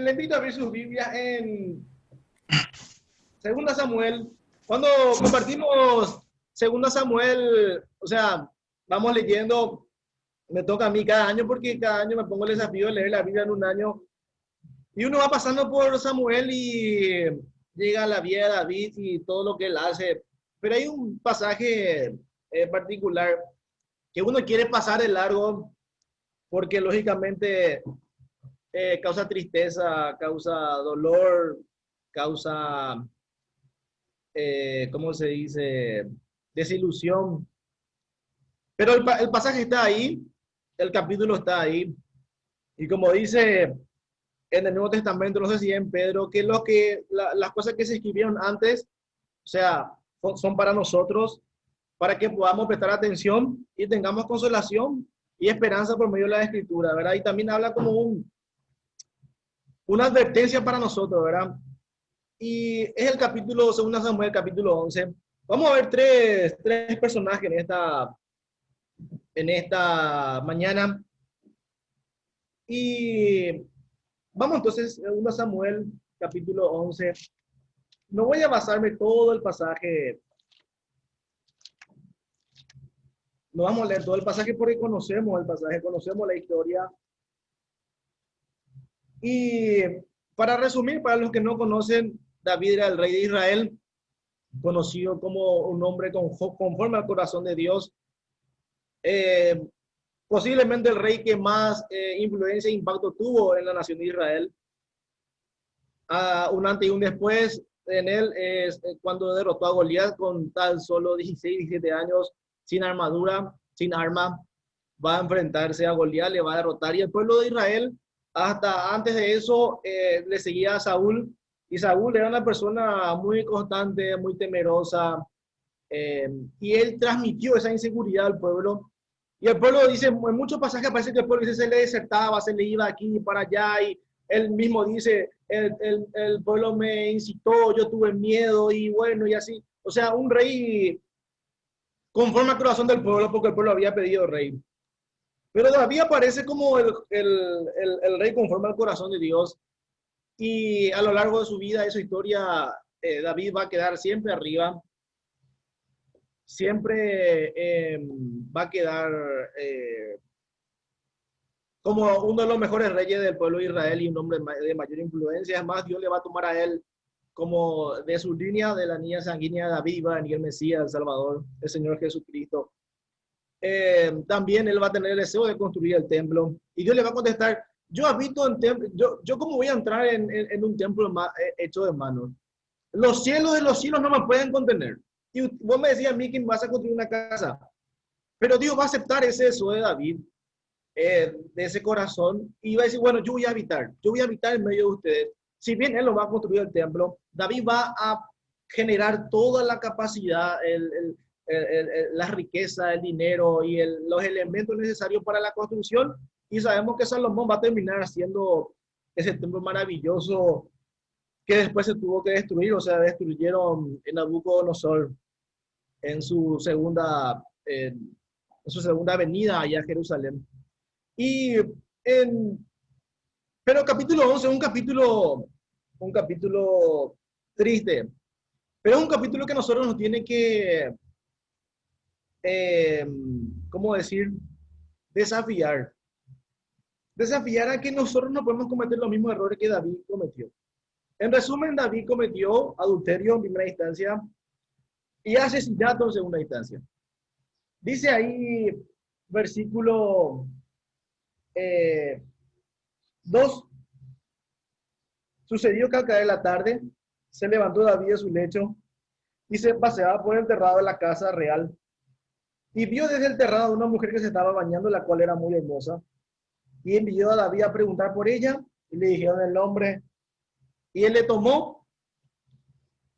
le invito a abrir sus Biblias en Segunda Samuel. Cuando compartimos Segunda Samuel, o sea, vamos leyendo, me toca a mí cada año porque cada año me pongo el desafío de leer la Biblia en un año. Y uno va pasando por Samuel y llega a la vida de David y todo lo que él hace. Pero hay un pasaje particular que uno quiere pasar de largo porque lógicamente causa tristeza, causa dolor, causa, ¿cómo se dice? Desilusión. Pero el pasaje está ahí, el capítulo está ahí. Y como dice en el Nuevo Testamento, no sé si en Pedro, las cosas que se escribieron antes, o sea, son para nosotros, para que podamos prestar atención y tengamos consolación y esperanza por medio de la Escritura, ¿verdad? Y también habla como una advertencia para nosotros, ¿verdad? Y es el capítulo, según Samuel, capítulo 11. Vamos a ver tres personajes en esta mañana. Y vamos entonces, según Samuel, capítulo 11. No voy a basarme todo el pasaje, no vamos a leer todo el pasaje porque conocemos el pasaje, conocemos la historia. Y para resumir, para los que no conocen, David era el rey de Israel, conocido como un hombre conforme al corazón de Dios. Eh, Posiblemente el rey que más influencia e impacto tuvo en la nación de Israel. Un antes y un después en él es cuando derrotó a Goliat con tan solo 16, 17 años, sin armadura, sin arma, va a enfrentarse a Goliat, le va a derrotar. Y el pueblo de Israel, hasta antes de eso, le seguía a Saúl. Y Saúl era una persona muy constante, muy temerosa. Y él transmitió esa inseguridad al pueblo. Y el pueblo dice, en muchos pasajes parece que el pueblo dice, se le desertaba, se le iba aquí y para allá. Y él mismo dice, el pueblo me incitó, yo tuve miedo y bueno, y así. O sea, un rey conforme al corazón del pueblo porque el pueblo había pedido rey. Pero David aparece como el rey conforme al corazón de Dios. Y a lo largo de su vida, de su historia, David va a quedar siempre arriba. Siempre va a quedar como uno de los mejores reyes del pueblo de Israel y un hombre de mayor influencia. Es más, Dios le va a tomar a él como de su línea, de la niña sanguínea de David, va a venir el Mesías, el Salvador, el Señor Jesucristo. También él va a tener el deseo de construir el templo. Y Dios le va a contestar, yo habito en templo, yo cómo voy a entrar en un templo hecho de manos. Los cielos de los cielos no me pueden contener. Y vos me decías a mí que vas a construir una casa. Pero Dios va a aceptar ese deseo de David, de ese corazón, y va a decir, bueno, yo voy a habitar en medio de ustedes. Si bien Él lo va a construir el templo, David va a generar toda la capacidad, la riqueza, el dinero y los elementos necesarios para la construcción. Y sabemos que Salomón va a terminar haciendo ese templo maravilloso que después se tuvo que destruir, o sea, destruyeron en Nabucodonosor en su segunda, en su segunda venida allá a Jerusalén. Y en, pero capítulo 11 es un capítulo triste, pero es un capítulo que nosotros nos tiene que, eh, ¿cómo decir? Desafiar. Desafiar a que nosotros no podemos cometer los mismos errores que David cometió. En resumen, David cometió adulterio en primera instancia y asesinato en segunda instancia. Dice ahí, versículo 2, sucedió que al caer la tarde, se levantó David de su lecho y se paseaba por el terrado de la casa real y vio desde el terrado una mujer que se estaba bañando, la cual era muy hermosa, y envió a David a preguntar por ella y le dijeron el nombre y él le tomó,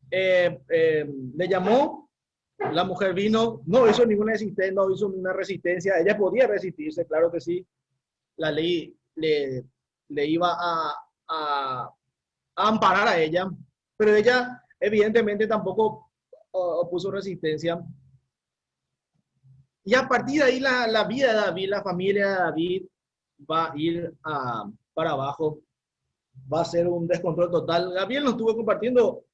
le llamó, la mujer vino, no hizo ninguna resistencia, no hizo ninguna resistencia, ella podía resistirse, claro que sí, la ley le iba a amparar a ella, pero ella evidentemente tampoco opuso resistencia. Y a partir de ahí la vida de David, la familia de David va a ir para abajo. va a ser un descontrol total. Gabriel nos estuvo compartiendo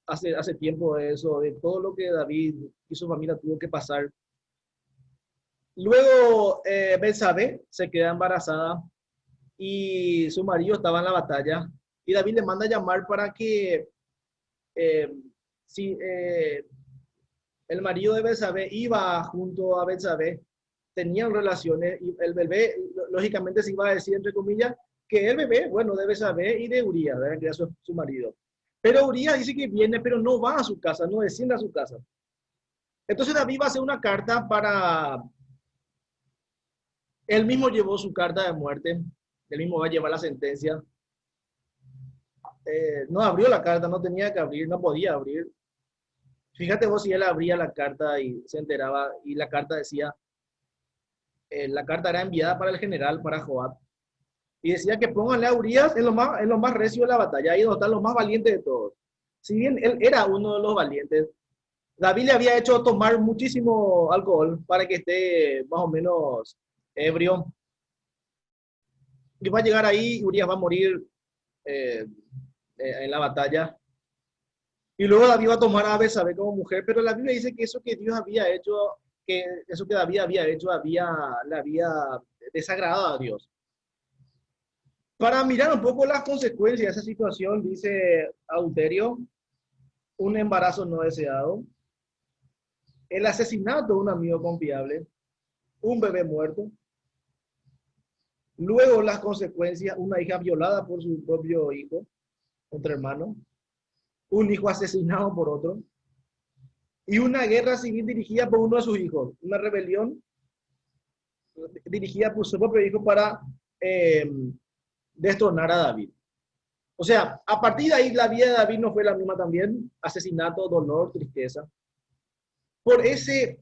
hace tiempo eso, de todo lo que David y su familia tuvo que pasar. Luego, Betsabé se queda embarazada y su marido estaba en la batalla. Y David le manda a llamar para que eh, si el marido de Betsabé iba junto a Betsabé, tenían relaciones y el bebé, lógicamente se iba a decir, entre comillas, que el bebé, bueno, de Betsabé y de Urías, que era su marido. Pero Urías dice que viene, pero no va a su casa, no desciende a su casa. Entonces David va a hacer una carta para... Él mismo llevó su carta de muerte, él mismo va a llevar la sentencia. No abrió la carta, no tenía que abrir, no podía abrir. Fíjate vos si él abría la carta y se enteraba y la carta decía, la carta era enviada para el general, para Joab, y decía que pónganle a Urias en lo más recio de la batalla, ahí donde están los más valientes de todos. Si bien él era uno de los valientes, David le había hecho tomar muchísimo alcohol para que esté más o menos ebrio. Y va a llegar ahí, Urias va a morir eh, en la batalla. Y luego David va a tomar a Betsabé como mujer, pero la Biblia dice que eso que Dios había hecho, que eso que David había hecho, le había desagradado a Dios. Para mirar un poco las consecuencias de esa situación, dice adulterio, un embarazo no deseado, el asesinato de un amigo confiable, un bebé muerto, luego las consecuencias, una hija violada por su propio hijo, entre hermanos, un hijo asesinado por otro, y una guerra civil dirigida por uno de sus hijos, una rebelión dirigida por su propio hijo para eh, destronar a David. O sea, a partir de ahí la vida de David no fue la misma también, asesinato, dolor, tristeza. Por ese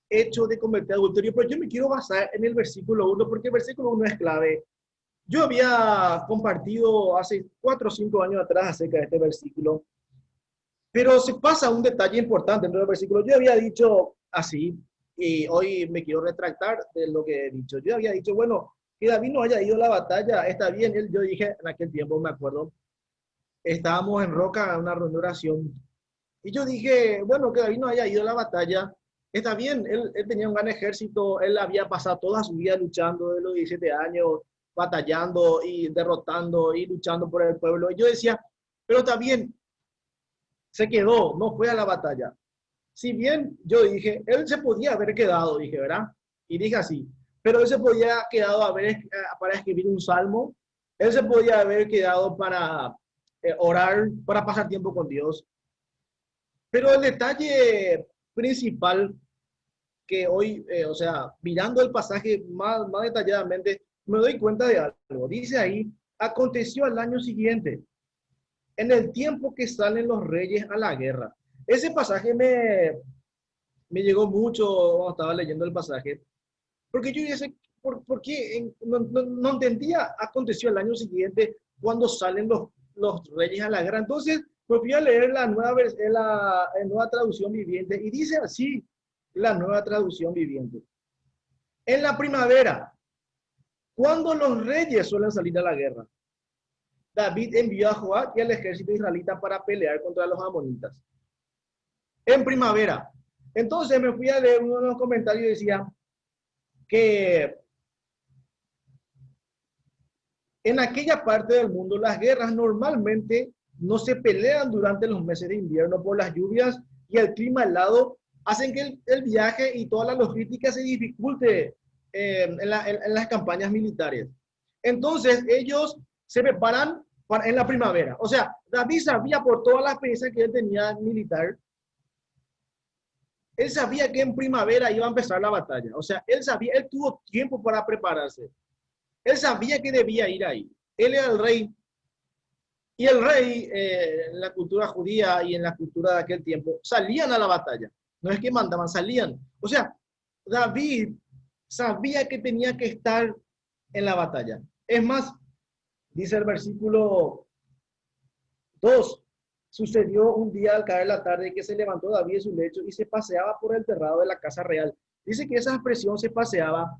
hecho de cometer adulterio, pero yo me quiero basar en el versículo 1, porque el versículo 1 es clave. Yo había compartido hace 4 o 5 años atrás acerca de este versículo, pero se pasa un detalle importante dentro del versículo. Yo había dicho así, y hoy me quiero retractar de lo que he dicho. Yo había dicho, bueno, que David no haya ido a la batalla, está bien. Yo dije en aquel tiempo, me acuerdo, estábamos en Roca en una reunión de oración, y yo dije, bueno, que David no haya ido a la batalla, está bien, él tenía un gran ejército, él había pasado toda su vida luchando de los 17 años, batallando y derrotando y luchando por el pueblo. Y yo decía, pero está bien, se quedó, no fue a la batalla. Si bien yo dije, él se podía haber quedado, dije, ¿verdad? Y dije así, pero él se podía haber quedado para escribir un salmo, él se podía haber quedado para orar, para pasar tiempo con Dios. Pero el detalle principal que hoy, o sea, mirando el pasaje más detalladamente, me doy cuenta de algo. Dice ahí, aconteció al año siguiente, en el tiempo que salen los reyes a la guerra. Ese pasaje me llegó mucho cuando estaba leyendo el pasaje, porque yo dije, ¿por qué? No entendía, aconteció el año siguiente cuando salen los reyes a la guerra. Entonces, me fui a leer la nueva traducción viviente y dice así, la nueva traducción viviente. En la primavera, cuando los reyes suelen salir a la guerra, David envió a Joab y al ejército israelita para pelear contra los amonitas. En primavera. Entonces me fui a leer uno de los comentarios y decía que en aquella parte del mundo las guerras normalmente no se pelean durante los meses de invierno por las lluvias y el clima helado hacen que el viaje y toda la logística se dificulte en las campañas militares. Entonces ellos se preparan en la primavera. O sea, David sabía por toda la experiencia que él tenía militar, él sabía que en primavera iba a empezar la batalla. O sea, él tuvo tiempo para prepararse. Él sabía que debía ir ahí. Él era el rey. Y el rey, en la cultura judía y en la cultura de aquel tiempo, salían a la batalla. No es que mandaban, salían. O sea, David sabía que tenía que estar en la batalla. Es más, dice el versículo 2, sucedió un día al caer la tarde que se levantó David de su lecho y se paseaba por el terrado de la casa real. Dice que esa expresión se paseaba,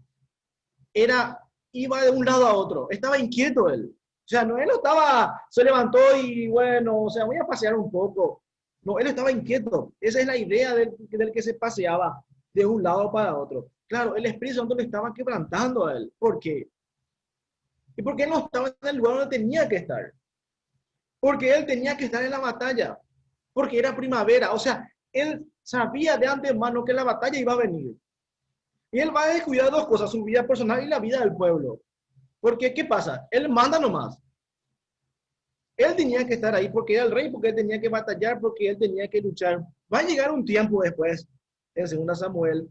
iba de un lado a otro, estaba inquieto él. O sea, no, él no estaba, se levantó y bueno, o sea, voy a pasear un poco. No, él estaba inquieto. Esa es la idea del que se paseaba de un lado para otro. Claro, el Espíritu Santo le estaba quebrantando a él. ¿Por qué? Y porque él no estaba en el lugar donde tenía que estar. Porque él tenía que estar en la batalla. Porque era primavera. O sea, él sabía de antemano que la batalla iba a venir. Y él va a descuidar dos cosas, su vida personal y la vida del pueblo. Porque, ¿qué pasa? Él manda nomás. Él tenía que estar ahí porque era el rey, porque él tenía que batallar, porque él tenía que luchar. Va a llegar un tiempo después, en 2 Samuel,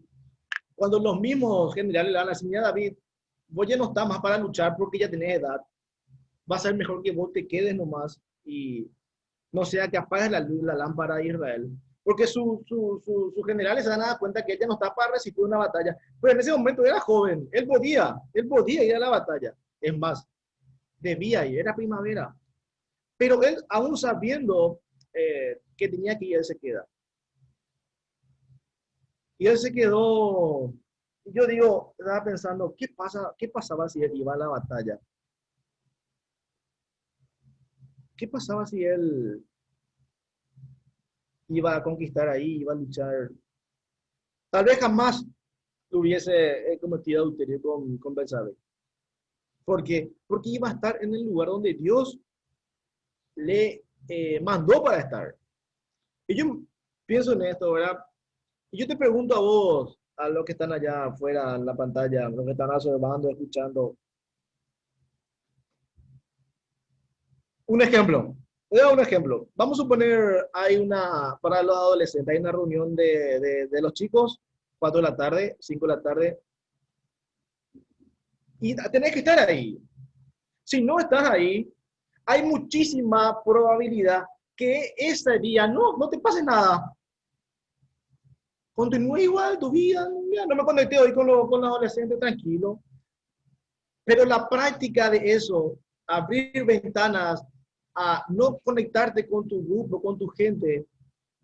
cuando los mismos generales le dan la señal a David, vos ya no estás más para luchar porque ya tenés edad. Va a ser mejor que vos te quedes nomás y no sea que apagues la luz, la lámpara de Israel. Porque sus generales se dan a dar cuenta que ella no está para resistir una batalla. Pero en ese momento era joven, él podía ir a la batalla. Es más, debía ir, era primavera. Pero él, aún sabiendo que tenía que ir, él se queda. Y él se quedó, yo digo, estaba pensando, qué pasaba si él iba a la batalla? ¿Qué pasaba si él iba a conquistar ahí, iba a luchar? Tal vez jamás hubiese cometido adulterio con Betsabé. ¿Por qué? Porque iba a estar en el lugar donde Dios le mandó para estar. Y yo pienso en esto, ¿verdad? Y yo te pregunto a vos, a los que están allá afuera en la pantalla, los que están observando, escuchando, un ejemplo. Voy a dar un ejemplo. Vamos a suponer, para los adolescentes, hay una reunión de los chicos, 4 de la tarde, 5 de la tarde, y tenés que estar ahí. Si no estás ahí, hay muchísima probabilidad que ese día no te pase nada. Continúa igual tu vida, ya no me conecté hoy con los adolescentes, tranquilo. Pero la práctica de eso, abrir ventanas, a no conectarte con tu grupo, con tu gente,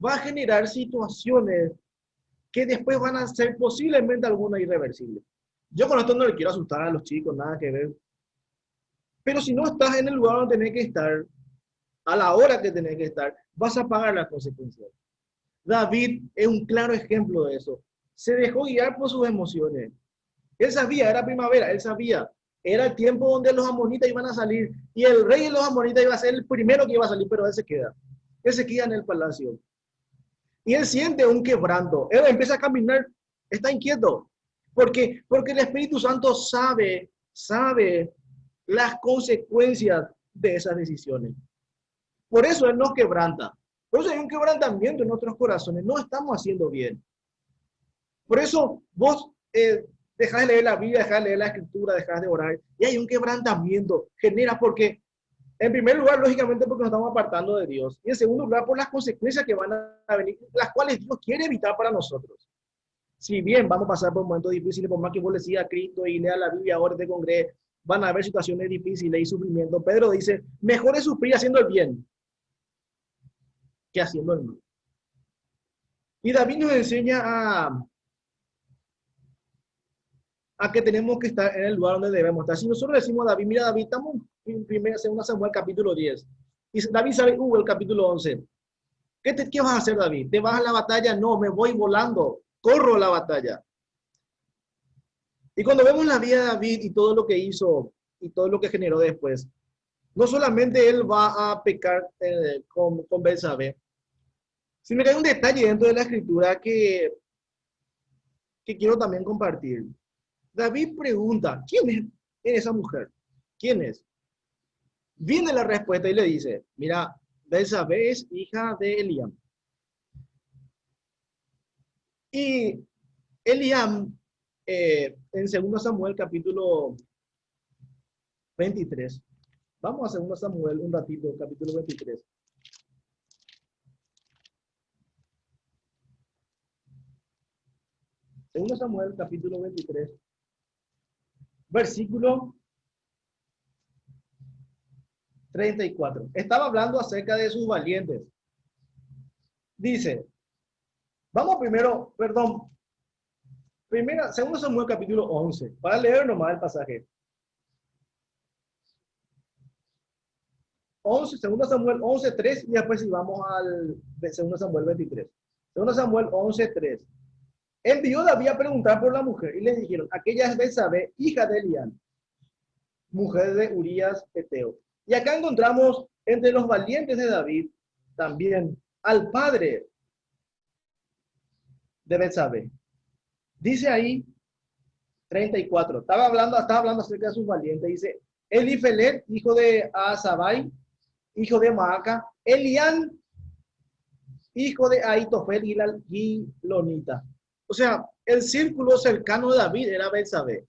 va a generar situaciones que después van a ser posiblemente alguna irreversible. Yo con esto no le quiero asustar a los chicos, nada que ver. Pero si no estás en el lugar donde tenés que estar, a la hora que tenés que estar, vas a pagar las consecuencias. David es un claro ejemplo de eso. Se dejó guiar por sus emociones. Él sabía, era primavera, él sabía. Era el tiempo donde los amonitas iban a salir y el rey de los amonitas iba a ser el primero que iba a salir, pero él se queda. Él se queda en el palacio. Y él siente un quebranto. Él empieza a caminar, está inquieto. Porque el Espíritu Santo sabe las consecuencias de esas decisiones. Por eso Él nos quebranta. Por eso hay un quebrantamiento en nuestros corazones. No estamos haciendo bien. Por eso vos dejás de leer la Biblia, dejás de leer la Escritura, dejás de orar. Y hay un quebrantamiento. Genera porque, en primer lugar, lógicamente porque nos estamos apartando de Dios. Y en segundo lugar, por las consecuencias que van a venir, las cuales Dios quiere evitar para nosotros. Si bien vamos a pasar por momentos difíciles, por más que vos le sigas a Cristo y leas la Biblia ahora te congregues, van a haber situaciones difíciles y sufrimiento. Pedro dice, mejor es sufrir haciendo el bien que haciendo el mal. Y David nos enseña a que tenemos que estar en el lugar donde debemos estar. Si nosotros decimos a David, mira David, estamos en 2 Samuel capítulo 10. Y David sabe, el capítulo 11. ¿Qué vas a hacer, David? ¿Te vas a la batalla? No, me voy volando. Corro a la batalla. Y cuando vemos la vida de David y todo lo que hizo y todo lo que generó después, no solamente él va a pecar con Betsabé, sino que hay un detalle dentro de la escritura que quiero también compartir. David pregunta, ¿quién es esa mujer? ¿Quién es? Viene la respuesta y le dice, mira, Betsabé es hija de Eliam. Y Eliam, en 2 Samuel capítulo 23, vamos a 2 Samuel un ratito, capítulo 23. Segundo Samuel capítulo 23, versículo 34. Estaba hablando acerca de sus valientes. Dice, vamos primero, perdón, segundo Samuel capítulo 11, para leer nomás el pasaje. 11, 2 Samuel 11:3 y después si vamos al 2 Samuel 23. 2 Samuel 11:3. Envió David a preguntar por la mujer y le dijeron, aquella es Betsabé, hija de Elián, mujer de Urías Eteo. Y acá encontramos entre los valientes de David también al padre de Betsabé. Dice ahí 34. Estaba hablando acerca de sus valientes. Dice, Elifelet, hijo de Asabai, hijo de Maaca, Elián, hijo de Ahitofel Gilonita. O sea, el círculo cercano de David era Betsabé.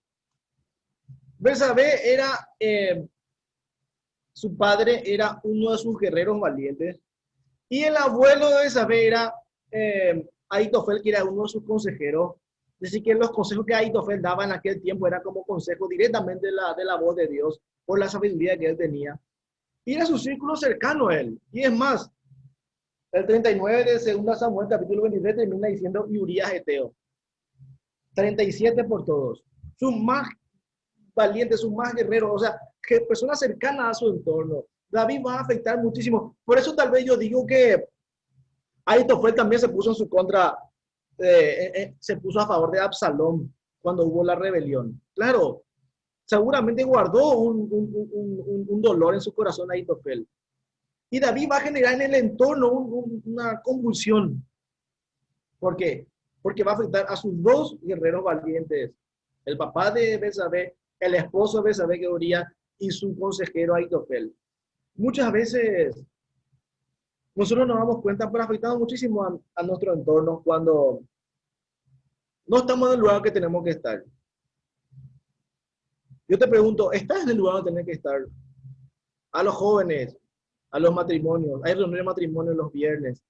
Betsabé era, su padre era uno de sus guerreros valientes. Y el abuelo de Betsabé era Ahitofel, que era uno de sus consejeros. Es decir, que los consejos que Ahitofel daba en aquel tiempo era como consejo directamente de la voz de Dios, por la sabiduría que él tenía. Y era su círculo cercano a él. Y es más, el 39 de 2 Samuel, capítulo 23, termina diciendo, y Urías Eteo. 37 por todos. Sus más valientes, sus más guerreros, o sea, que personas cercanas a su entorno. David va a afectar muchísimo. Por eso tal vez yo digo que Ahitofel también se puso en su contra, se puso a favor de Absalón cuando hubo la rebelión. Claro, seguramente guardó un dolor en su corazón Ahitofel. Y David va a generar en el entorno una convulsión. ¿Por qué? Porque va a afectar a sus dos guerreros valientes, el papá de Betsabé, el esposo de Betsabé que Urías y su consejero Ahitofel. Muchas veces nosotros nos damos cuenta, pero afectamos muchísimo a nuestro entorno cuando no estamos en el lugar que tenemos que estar. Yo te pregunto, ¿estás en el lugar donde tenés que estar? A los jóvenes, a los matrimonios, hay reuniones de matrimonio los viernes.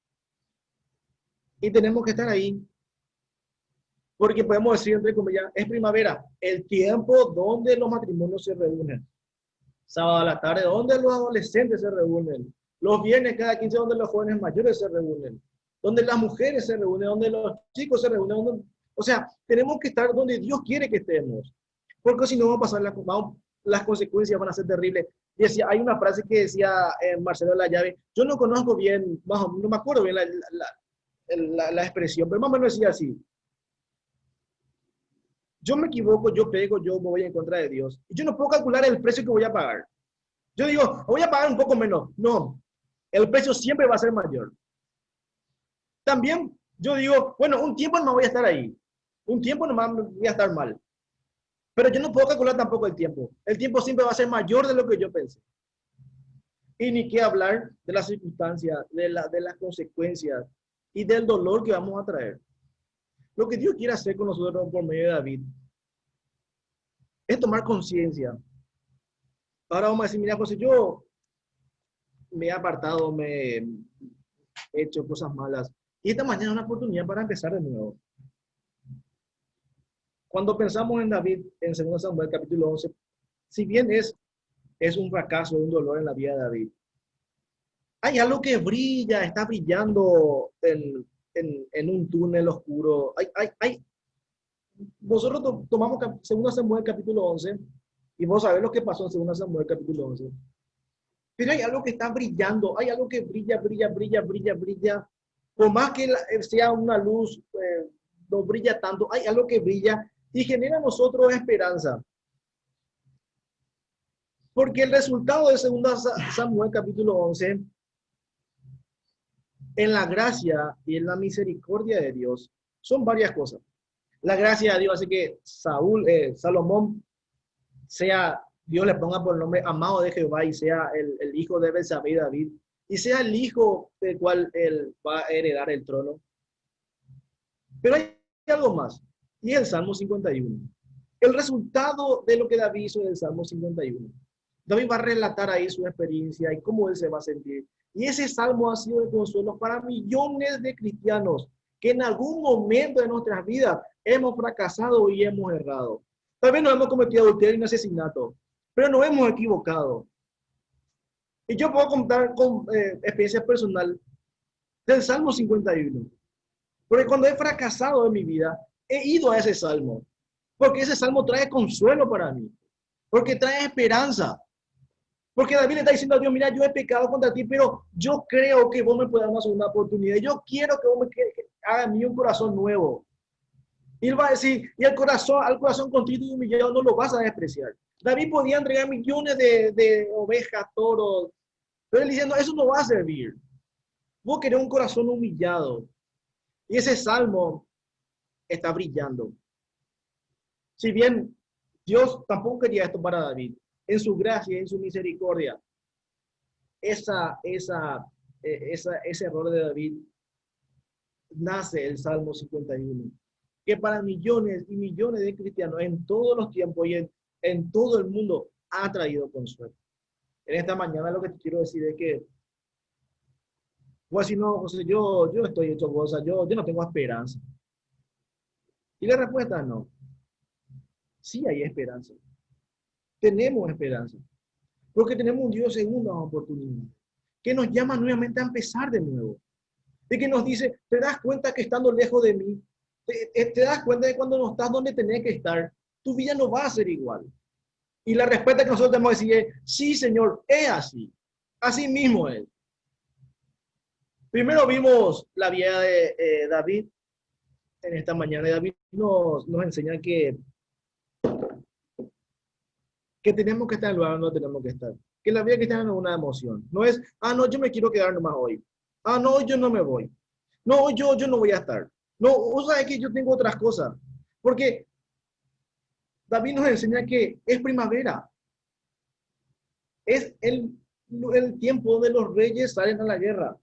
Y tenemos que estar ahí. Porque podemos decir, entre comillas, es primavera, el tiempo donde los matrimonios se reúnen. Sábado a la tarde, donde los adolescentes se reúnen. Los viernes cada 15, donde los jóvenes mayores se reúnen. Donde las mujeres se reúnen, donde los chicos se reúnen. O sea, tenemos que estar donde Dios quiere que estemos. Porque si no, va a pasar las consecuencias van a ser terribles. Y decía, hay una frase que decía Marcelo Layave, yo no conozco bien, no me acuerdo bien la expresión, pero más o menos decía así. Yo me equivoco, yo pego, yo me voy en contra de Dios. Y yo no puedo calcular el precio que voy a pagar. Yo digo, voy a pagar un poco menos. No, el precio siempre va a ser mayor. También yo digo, bueno, un tiempo no me voy a estar ahí. Un tiempo nomás me voy a estar mal. Pero yo no puedo calcular tampoco el tiempo. El tiempo siempre va a ser mayor de lo que yo pensé. Y ni qué hablar de las circunstancias, de las consecuencias y del dolor que vamos a traer. Lo que Dios quiere hacer con nosotros por medio de David es tomar conciencia. Ahora vamos a decir, mira, pues yo me he apartado, me he hecho cosas malas. Y esta mañana es una oportunidad para empezar de nuevo. Cuando pensamos en David, en 2 Samuel capítulo 11, si bien es un fracaso, un dolor en la vida de David, hay algo que brilla, está brillando en un túnel oscuro. Nosotros tomamos 2 Samuel capítulo 11 y vos sabés lo que pasó en 2 Samuel capítulo 11. Pero hay algo que está brillando, hay algo que brilla. Por más que sea una luz, no brilla tanto, hay algo que brilla y genera en nosotros esperanza. Porque el resultado de 2 Samuel capítulo 11, en la gracia y en la misericordia de Dios, son varias cosas. La gracia de Dios hace que Salomón sea, Dios le ponga por nombre amado de Jehová y sea el hijo de Betsabé y David y sea el hijo del cual él va a heredar el trono. Pero hay algo más y es el Salmo 51. El resultado de lo que David hizo en el Salmo 51. David va a relatar ahí su experiencia y cómo él se va a sentir. Y ese salmo ha sido de consuelo para millones de cristianos que en algún momento de nuestras vidas hemos fracasado y hemos errado. Tal vez no hemos cometido adulterio y asesinato, pero nos hemos equivocado. Y yo puedo contar con experiencia personal del Salmo 51. Porque cuando he fracasado en mi vida, he ido a ese salmo. Porque ese salmo trae consuelo para mí. Porque trae esperanza. Porque David le está diciendo a Dios, mira, yo he pecado contra ti, pero yo creo que vos me puedes dar una segunda oportunidad. Yo quiero que vos que haga en mí un corazón nuevo. Y él va a decir, y al corazón contrito y humillado no lo vas a despreciar. David podía entregar millones de ovejas, toros, pero él diciendo, eso no va a servir. Vos querés un corazón humillado. Y ese salmo está brillando. Si bien Dios tampoco quería esto para David, en su gracia y en su misericordia, ese error de David nace el Salmo 51, que para millones y millones de cristianos en todos los tiempos y en todo el mundo ha traído consuelo. En esta mañana lo que te quiero decir es que, pues si no, José, yo estoy hecho cosa, yo no tengo esperanza. Y la respuesta es no. Sí hay esperanza. Tenemos esperanza. Porque tenemos un Dios de segunda oportunidad, que nos llama nuevamente a empezar de nuevo. De que nos dice, te das cuenta que estando lejos de mí, te das cuenta de cuando no estás donde tenés que estar, tu vida no va a ser igual. Y la respuesta que nosotros tenemos que decir es, sí, Señor, es así. Así mismo es. Primero vimos la vida de David en esta mañana. Y David nos enseña que tenemos que estar en el lugar donde tenemos que estar. Que la vida cristiana no es una emoción. No es, no, yo me quiero quedar nomás hoy. No, yo no me voy. No, yo no voy a estar. No, o sea, es que yo tengo otras cosas. Porque David nos enseña que es primavera. Es el tiempo donde los reyes salen a la guerra.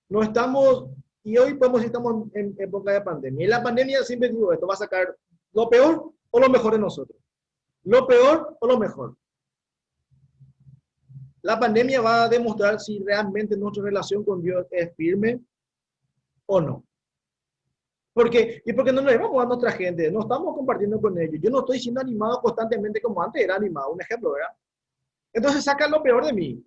No estamos, y hoy podemos decir estamos en época de pandemia. Y la pandemia siempre digo, esto va a sacar lo peor o lo mejor de nosotros. Lo peor o lo mejor. La pandemia va a demostrar si realmente nuestra relación con Dios es firme o no. Y porque no nos llevamos a nuestra gente, no estamos compartiendo con ellos. Yo no estoy siendo animado constantemente como antes era animado, un ejemplo, ¿verdad? Entonces sacan lo peor de mí.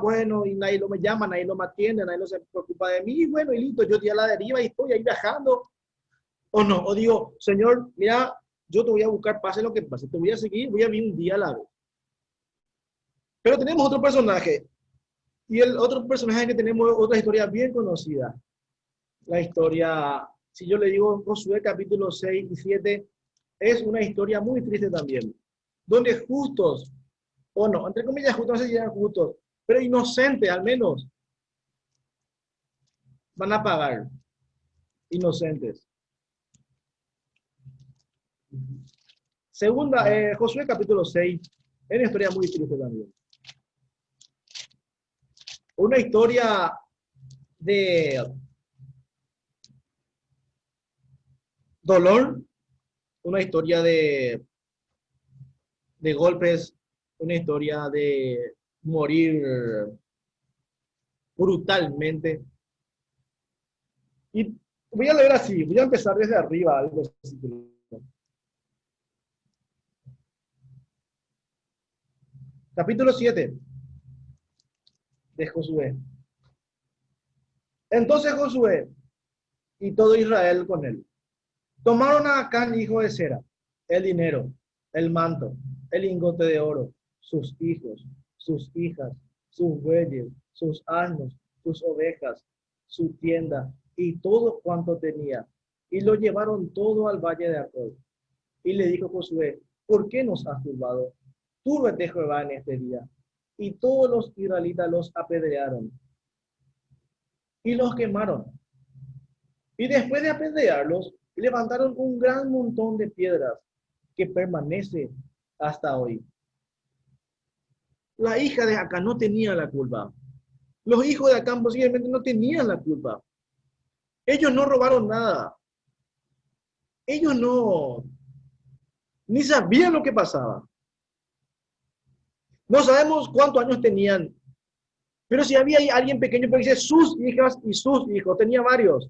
Bueno, y nadie lo me llama, nadie lo me atiende, nadie no se preocupa de mí, y bueno, y listo, yo estoy a la deriva y estoy ahí viajando. O no, o digo, Señor, mira, yo te voy a buscar, pase lo que pase, te voy a seguir, voy a vivir un día a la vez. Pero tenemos otro personaje, y el otro personaje que tenemos otra historia bien conocida. La historia, si yo le digo Josué capítulo 6 y 7, es una historia muy triste también, donde justos, o no, entre comillas justos, no se llaman justos, pero inocentes al menos, van a pagar, inocentes. Segunda, Josué capítulo 6, es una historia muy triste también. Una historia de dolor, una historia de golpes, una historia de morir brutalmente. Y voy a leer así, voy a empezar desde arriba el versículo. Capítulo 7 de Josué. Entonces Josué y todo Israel con él tomaron a Acán, hijo de Zera, el dinero, el manto, el lingote de oro, sus hijos, sus hijas, sus bueyes, sus asnos, sus ovejas, su tienda y todo cuanto tenía. Y lo llevaron todo al valle de Acor. Y le dijo Josué, ¿por qué nos has turbado? Túrbete Jehová en este día. Y todos los israelitas los apedrearon y los quemaron. Y después de apedrearlos, levantaron un gran montón de piedras que permanece hasta hoy. La hija de Acán no tenía la culpa. Los hijos de Acán posiblemente no tenían la culpa. Ellos no robaron nada. Ellos no, ni sabían lo que pasaba. No sabemos cuántos años tenían. Pero si había alguien pequeño, pero dice sus hijas y sus hijos, tenía varios.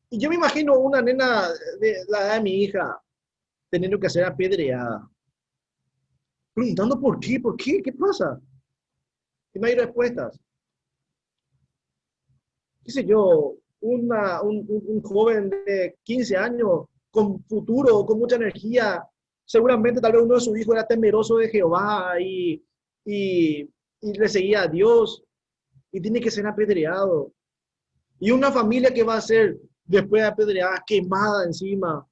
Y yo me imagino una nena de la edad de mi hija teniendo que ser apedreada. Preguntando por qué pasa. Y no hay respuestas. Qué sé yo, un joven de 15 años con futuro, con mucha energía, Seguramente tal vez uno de sus hijos era temeroso de Jehová y le seguía a Dios y tiene que ser apedreado. Y una familia que va a ser después de apedreada, quemada encima.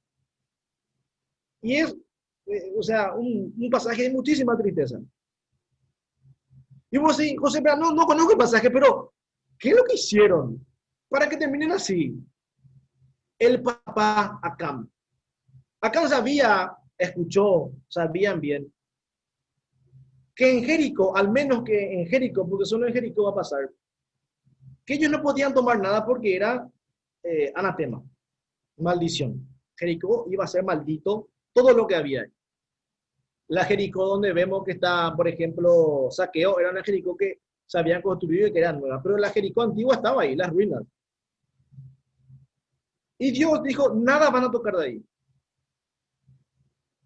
Y es, o sea, un pasaje de muchísima tristeza. Y vos sí, José, pero no conozco el pasaje, pero ¿qué es lo que hicieron para que terminen así? El papá Acam. Acam sabía, escuchó, sabían bien, que en Jericó, al menos que en Jericó, porque solo en Jericó va a pasar, que ellos no podían tomar nada porque era anatema, maldición. Jericó iba a ser maldito todo lo que había ahí. La Jericó donde vemos que está, por ejemplo, Saqueo, era una Jericó que se habían construido y que era nueva, pero la Jericó antigua estaba ahí, las ruinas. Y Dios dijo, nada van a tocar de ahí.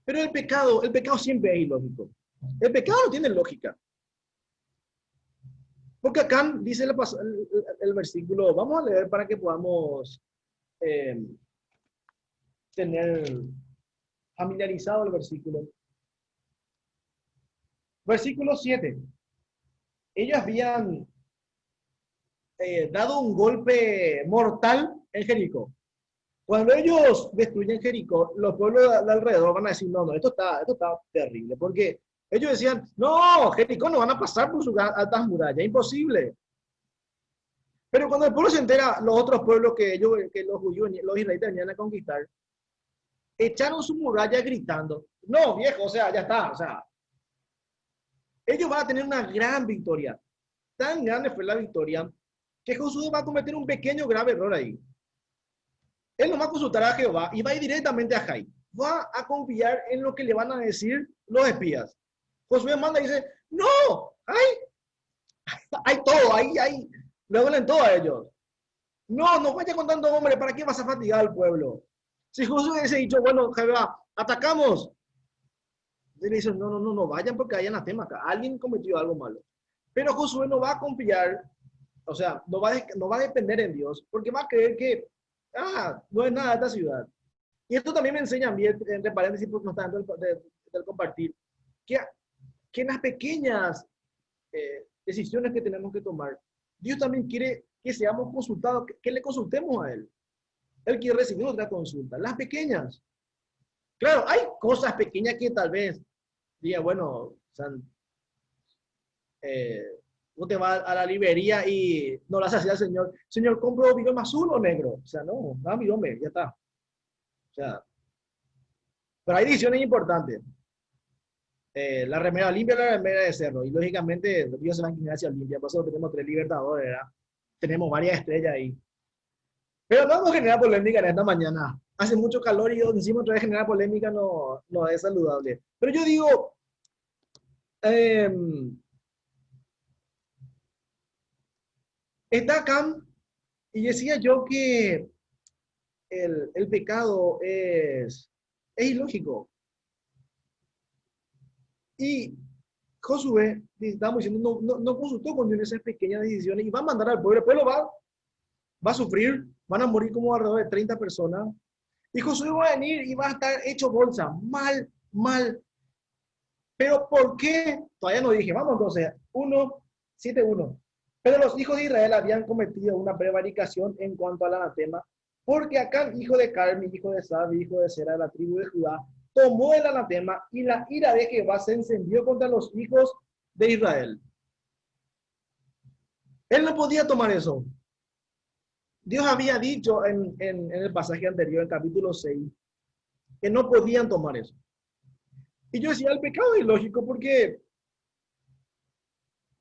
Pero el pecado siempre es ilógico. El pecado no tiene lógica. Porque acá dice el versículo, vamos a leer para que podamos eh, tener familiarizado el versículo. Versículo 7. Ellos habían dado un golpe mortal en Jericó. Cuando ellos destruyen Jericó, los pueblos de alrededor van a decir, no, esto está terrible, porque ellos decían, no, Jericó no van a pasar por sus altas murallas, imposible. Pero cuando el pueblo se entera, los otros pueblos que los judíos, los israelitas venían a conquistar, echaron su muralla gritando, no, viejo, o sea, ya está, o sea, ellos van a tener una gran victoria. Tan grande fue la victoria que Josué va a cometer un pequeño grave error ahí. Él no va a consultar a Jehová y va a ir directamente a Jai. Va a confiar en lo que le van a decir los espías. Josué manda y dice, no, hay todo, le duelen todo a ellos. No vaya con tanto hombre, ¿para qué vas a fatigar al pueblo? Si Josué hubiese dicho, bueno, Jehová, atacamos. Y le dicen, no vayan porque hay anatema acá. Alguien cometió algo malo. Pero Josué no va a confiar, o sea, no va a depender en Dios, porque va a creer que, no es nada de esta ciudad. Y esto también me enseña a mí, entre paréntesis, porque no está dentro del compartir, que, que en las pequeñas decisiones que tenemos que tomar, Dios también quiere que seamos consultados, que le consultemos a Él. Él quiere recibir otra consulta, las pequeñas. Claro, hay cosas pequeñas que tal vez diga, bueno, o sea, uno te va a la librería y no las hacía al señor, compro bidón azul o negro. O sea, no, bidón, ya está. O sea, pero hay decisiones importantes. La remera limpia y la remera de cerro. Y lógicamente, ellos se van a inclinar hacia limpia. Por eso tenemos 3 libertadores, ¿verdad? Tenemos varias estrellas ahí. Pero no vamos a generar polémica en esta mañana. Hace mucho calor y encima otra vez generar polémica no es saludable. Pero yo digo, está acá y decía yo que el pecado es ilógico. Y Josué, estamos diciendo, no consultó con Dios en esas pequeñas decisiones y va a mandar al pueblo. El pueblo va a sufrir, van a morir como alrededor de 30 personas. Y Josué va a venir y va a estar hecho bolsa, mal. Pero ¿por qué? Todavía no dije, vamos entonces, 7:1. Pero los hijos de Israel habían cometido una prevaricación en cuanto al anatema, porque Acán, hijo de Carmi, hijo de Sabi, hijo de Sera, de la tribu de Judá, tomó el anatema y la ira de Jehová se encendió contra los hijos de Israel. Él no podía tomar eso. Dios había dicho en el pasaje anterior, en capítulo 6, que no podían tomar eso. Y yo decía, el pecado es ilógico porque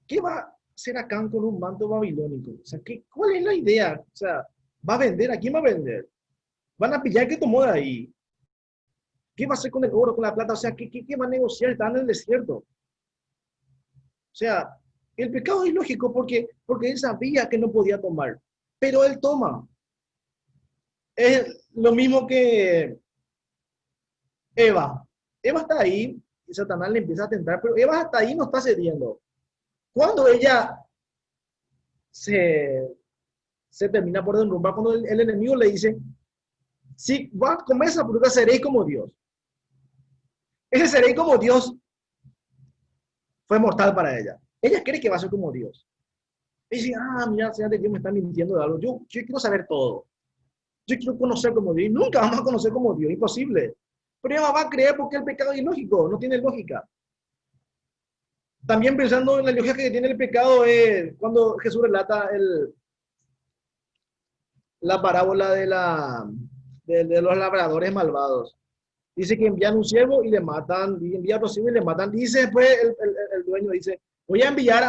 ¿qué va a hacer Acán con un manto babilónico? O sea, ¿cuál es la idea? O sea, ¿va a vender? ¿A quién va a vender? ¿Van a pillar qué tomó de ahí? ¿Qué va a hacer con el oro, con la plata? O sea, ¿qué va a negociar? Está en el desierto. O sea, el pecado es ilógico porque él sabía que no podía tomar, pero él toma. Es lo mismo que Eva. Eva está ahí y Satanás le empieza a tentar, pero Eva hasta ahí no está cediendo. Cuando ella se termina por derrumbar, cuando el enemigo le dice, si vas a comer esa fruta seréis como Dios. Ese seré como Dios fue mortal para ella. Ella cree que va a ser como Dios. Y dice, mira, Señor de Dios me está mintiendo de algo. Yo quiero saber todo. Yo quiero conocer como Dios. Y nunca vamos a conocer como Dios, imposible. Pero ella va a creer porque el pecado es ilógico, no tiene lógica. También pensando en la lógica que tiene el pecado, es cuando Jesús relata la parábola de los labradores malvados. Dice que envían un siervo y le matan, y envía otro siervo y le matan. Dice después el dueño, dice, voy a enviar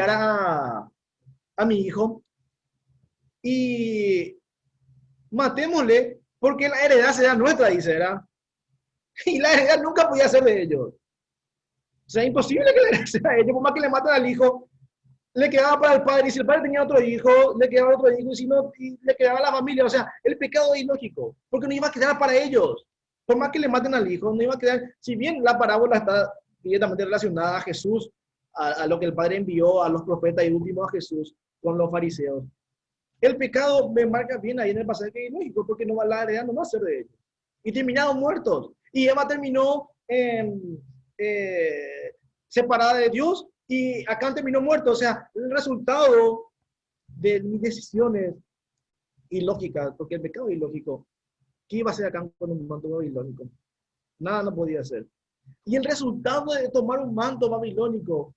a mi hijo y matémosle porque la heredad será nuestra, dice, ¿verdad? Y la heredad nunca podía ser de ellos. O sea, imposible que la heredad sea de ellos, por más que le maten al hijo, le quedaba para el padre, y si el padre tenía otro hijo, le quedaba otro hijo, y si no, y le quedaba a la familia. O sea, el pecado es ilógico, porque no iba a quedar para ellos. Por más que le maten al hijo, no iba a quedar, si bien la parábola está directamente relacionada a Jesús, a lo que el Padre envió a los profetas y último a Jesús con los fariseos. El pecado me marca bien ahí en el pasaje que es ilógico, porque no va, la heredad no va a ser de ellos. Y terminaron muertos. Y Eva terminó separada de Dios y Acán terminó muerto. O sea, el resultado de mis decisiones ilógicas, porque el pecado es ilógico, ¿qué iba a hacer Acán con un manto babilónico? Nada no podía hacer. Y el resultado de tomar un manto babilónico,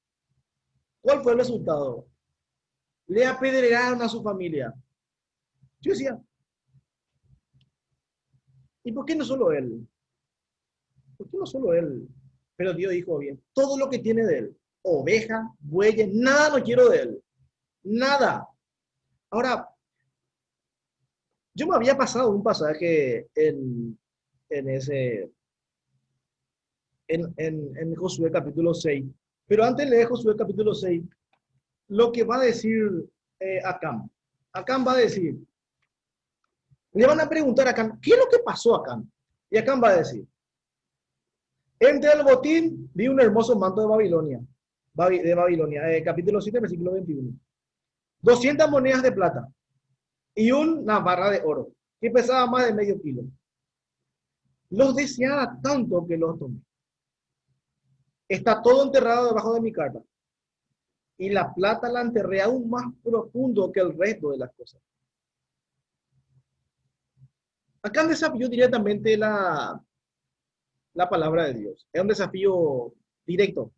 ¿cuál fue el resultado? Le apedrearon a su familia. Yo decía, ¿y por qué no solo él? ¿Por qué no solo él? Pero Dios dijo bien, todo lo que tiene de él, ovejas, bueyes, nada no quiero de él. Nada. Ahora, yo me había pasado un pasaje en ese, en Josué capítulo 6. Pero antes de leer Josué capítulo 6, lo que va a decir Acán. Acán va a decir, le van a preguntar a Acán, ¿qué es lo que pasó a Acán? Y Acán va a decir, entre el botín vi un hermoso manto de Babilonia, capítulo 7, versículo 21. 200 monedas de plata y una barra de oro que pesaba más de medio kilo. Los deseaba tanto que los tomé. Está todo enterrado debajo de mi carpa. Y la plata la enterré aún más profundo que el resto de las cosas. Acá el desafío directamente la palabra de Dios. Es un desafío directo.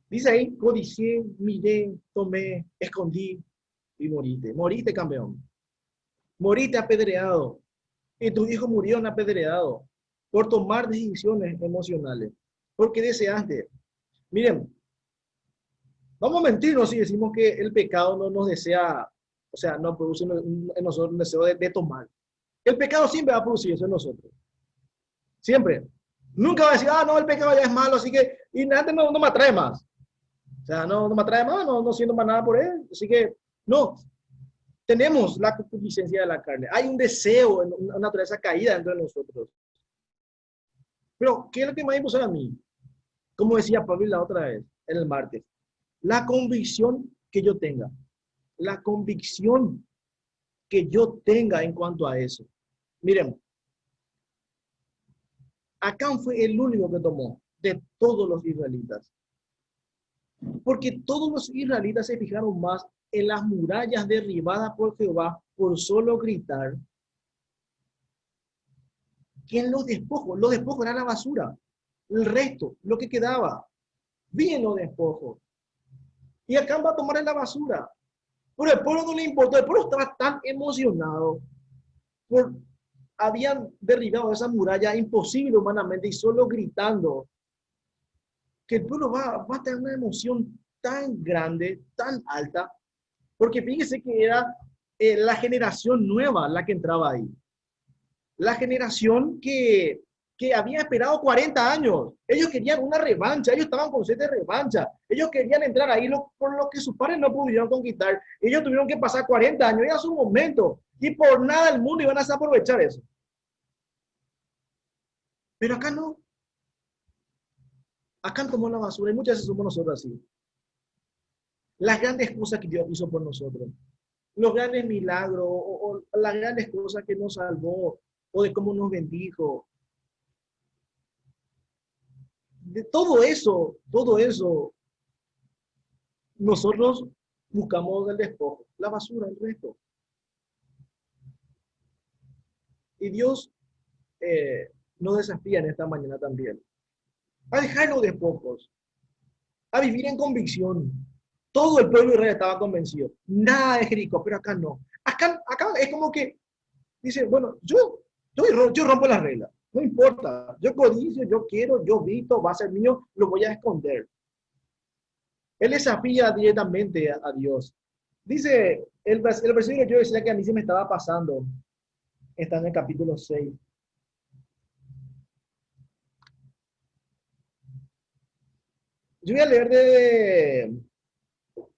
Dice ahí, codicié, miré, tomé, escondí y moriste. Moriste, campeón. Moriste apedreado. Y tus hijos murieron apedreados por tomar decisiones emocionales. Porque deseaste. Miren, vamos a mentirnos si decimos que el pecado no nos desea, o sea, no produce en nosotros un deseo de tomar. El pecado siempre va a producir eso en nosotros. Siempre. Nunca va a decir, no, el pecado ya es malo, así que, y nada, no me atrae más. O sea, no me atrae más, no siento más nada por él. Así que, no. Tenemos la concupiscencia de la carne. Hay un deseo, una naturaleza caída dentro de nosotros. Pero, ¿qué es lo que más impulsa a mí? Como decía Pablo la otra vez, en el martes. La convicción que yo tenga. La convicción que yo tenga en cuanto a eso. Miren, Acán fue el único que tomó de todos los israelitas. Porque todos los israelitas se fijaron más en las murallas derribadas por Jehová por solo gritar que en los despojos. Los despojos eran la basura. El resto, lo que quedaba, bien los despojos. Y Acán va a tomar en la basura. Pero el pueblo no le importó. El pueblo estaba tan emocionado por habían derribado esa muralla imposible humanamente y solo gritando que el pueblo va a tener una emoción tan grande, tan alta, porque fíjese que era la generación nueva la que entraba ahí. La generación que había esperado 40 años. Ellos querían una revancha, ellos estaban con sed de revancha. Ellos querían entrar ahí por lo que sus padres no pudieron conquistar. Ellos tuvieron que pasar 40 años, era su momento. Y por nada del mundo iban a aprovechar eso. Pero acá no. Acá tomó la basura y muchas veces somos nosotros así. Las grandes cosas que Dios hizo por nosotros, los grandes milagros o las grandes cosas que nos salvó o de cómo nos bendijo. de todo eso, nosotros buscamos el despojo, la basura, el resto. Y Dios nos desafía en esta mañana también a dejar los despojos, a vivir en convicción. Todo el pueblo de Israel estaba convencido. Nada de Jericó, pero acá no. Acá es como que dice, bueno, yo rompo las reglas. No importa. Yo codicio, yo quiero, yo grito, va a ser mío, lo voy a esconder. Él desafía directamente a Dios. Dice, el versículo que yo decía que a mí se me estaba pasando, está en el capítulo 6. Yo voy a leer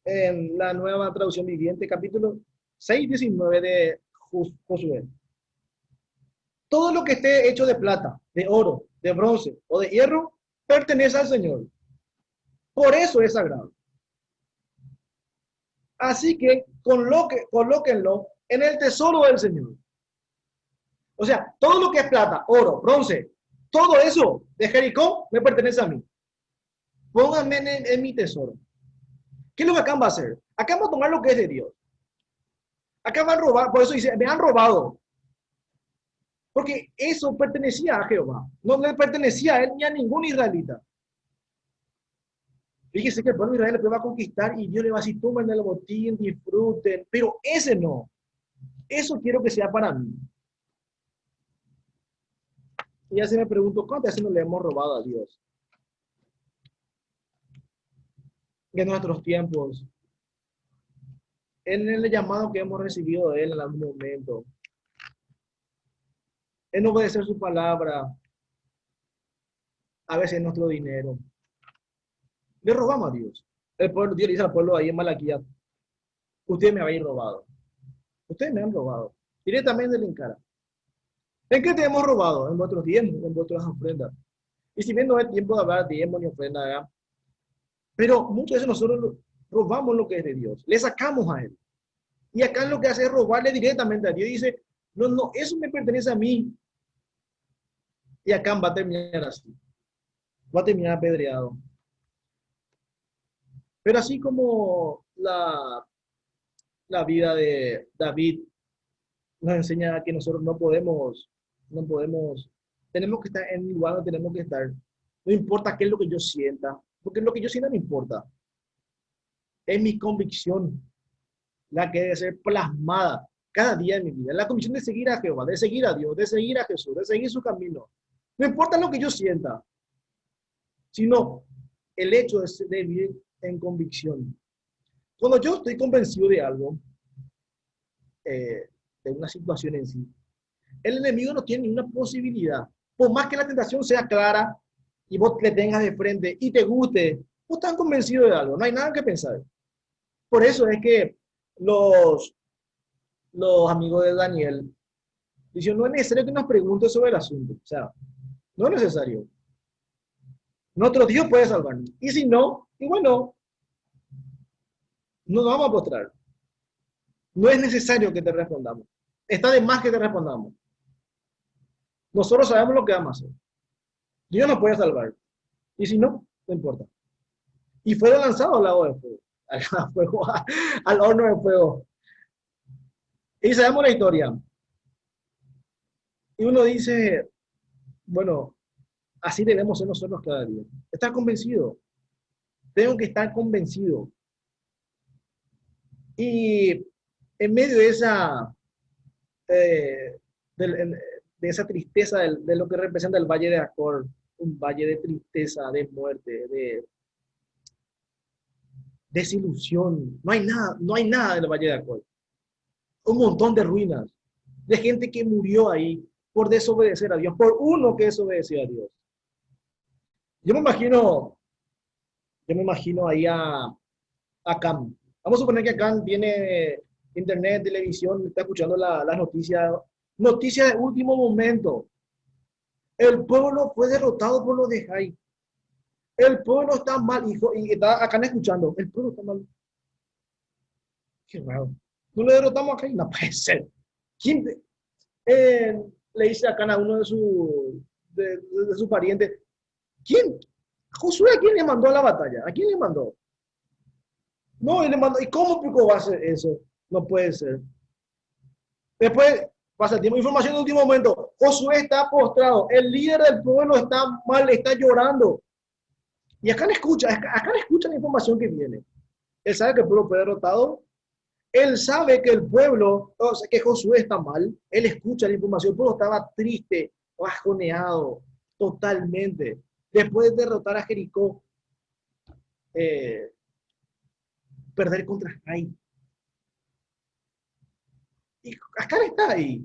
en la nueva traducción viviente, capítulo 6, 19 de Josué. Todo lo que esté hecho de plata, de oro, de bronce o de hierro, pertenece al Señor. Por eso es sagrado. Así que colóquenlo en el tesoro del Señor. O sea, todo lo que es plata, oro, bronce, todo eso de Jericó me pertenece a mí. Pónganme en mi tesoro. ¿Qué es lo que acá va a hacer? Acá va a tomar lo que es de Dios. Acá van a robar, por eso dice, me han robado. Porque eso pertenecía a Jehová. No le pertenecía a él ni a ningún israelita. Fíjese que el pueblo de Israel le va a conquistar y Dios le va a decir, tomen el botín, disfruten. Pero ese no. Eso quiero que sea para mí. Y ya se me pregunto, ¿cuántas veces no le hemos robado a Dios? En nuestros tiempos, en el llamado que hemos recibido de Él en algún momento, en obedecer su palabra, a veces nuestro dinero. Le robamos a Dios. El pueblo, Dios dice al pueblo ahí en Malaquía, ustedes me habéis robado. Ustedes me han robado. Directamente le encara. ¿En qué te hemos robado? En vuestros diezmos, en vuestras ofrendas. Y si bien no es tiempo de hablar de diezmos ni ofrenda, ¿verdad? Pero muchas veces nosotros robamos lo que es de Dios. Le sacamos a Él. Y acá lo que hace es robarle directamente a Dios. Y dice, no, no, eso me pertenece a mí. Y acá va a terminar así. Va a terminar apedreado. Pero así como la vida de David nos enseña que nosotros no podemos, tenemos que estar en el lugar donde tenemos que estar. No importa qué es lo que yo sienta, porque lo que yo sienta no importa. Es mi convicción la que debe ser plasmada cada día de mi vida. La convicción de seguir a Jehová, de seguir a Dios, de seguir a Jesús, de seguir su camino. No importa lo que yo sienta, sino el hecho de vivir en convicción. Cuando yo estoy convencido de algo, de una situación en sí, el enemigo no tiene ninguna posibilidad. Por más que la tentación sea clara y vos le tengas de frente y te guste, vos estás convencido de algo, no hay nada que pensar. Por eso es que los, los amigos de Daniel dicen, no es necesario que nos preguntes sobre el asunto. O sea, no es necesario. Nuestro Dios puede salvarnos. Y si no, y bueno, no nos vamos a postrar. No es necesario que te respondamos. Está de más que te respondamos. Nosotros sabemos lo que vamos a hacer. Dios nos puede salvar. Y si no, no importa. Y fue lanzado al lago de fuego, al horno de fuego. Y sabemos la historia. Y uno dice, bueno, así debemos ser nosotros cada día. Estar convencido. Tengo que estar convencido. Y en medio de esa, eh, de esa tristeza de lo que representa el Valle de Acor, un valle de tristeza, de muerte, de desilusión. No hay nada del Valle de Acor. Un montón de ruinas, de gente que murió ahí por desobedecer a Dios, por uno que desobedeció a Dios. Yo me imagino, ahí a Cam. Vamos a suponer que Cam tiene internet, televisión, está escuchando las noticias de último momento. El pueblo fue derrotado por los de Jai. El pueblo está mal, hijo, y está acá escuchando. El pueblo está mal. Qué raro. No le derrotamos a Jai, no puede ser. ¿Quién le dice acá a uno de sus parientes? ¿Quién? Josué, ¿a quién le mandó a la batalla? ¿A quién le mandó? No, él le mandó. ¿Y cómo Pico va a hacer eso? No puede ser. Después pasa el tiempo. Información de último momento. Josué está postrado. El líder del pueblo está mal, está llorando. Y acá le escucha la información que viene. Él sabe que el pueblo fue derrotado. Él sabe que el pueblo, o sea, que Josué está mal. Él escucha la información. El pueblo estaba triste, bajoneado, totalmente. Después de derrotar a Jericó, eh, perder contra Jai. Y acá está ahí.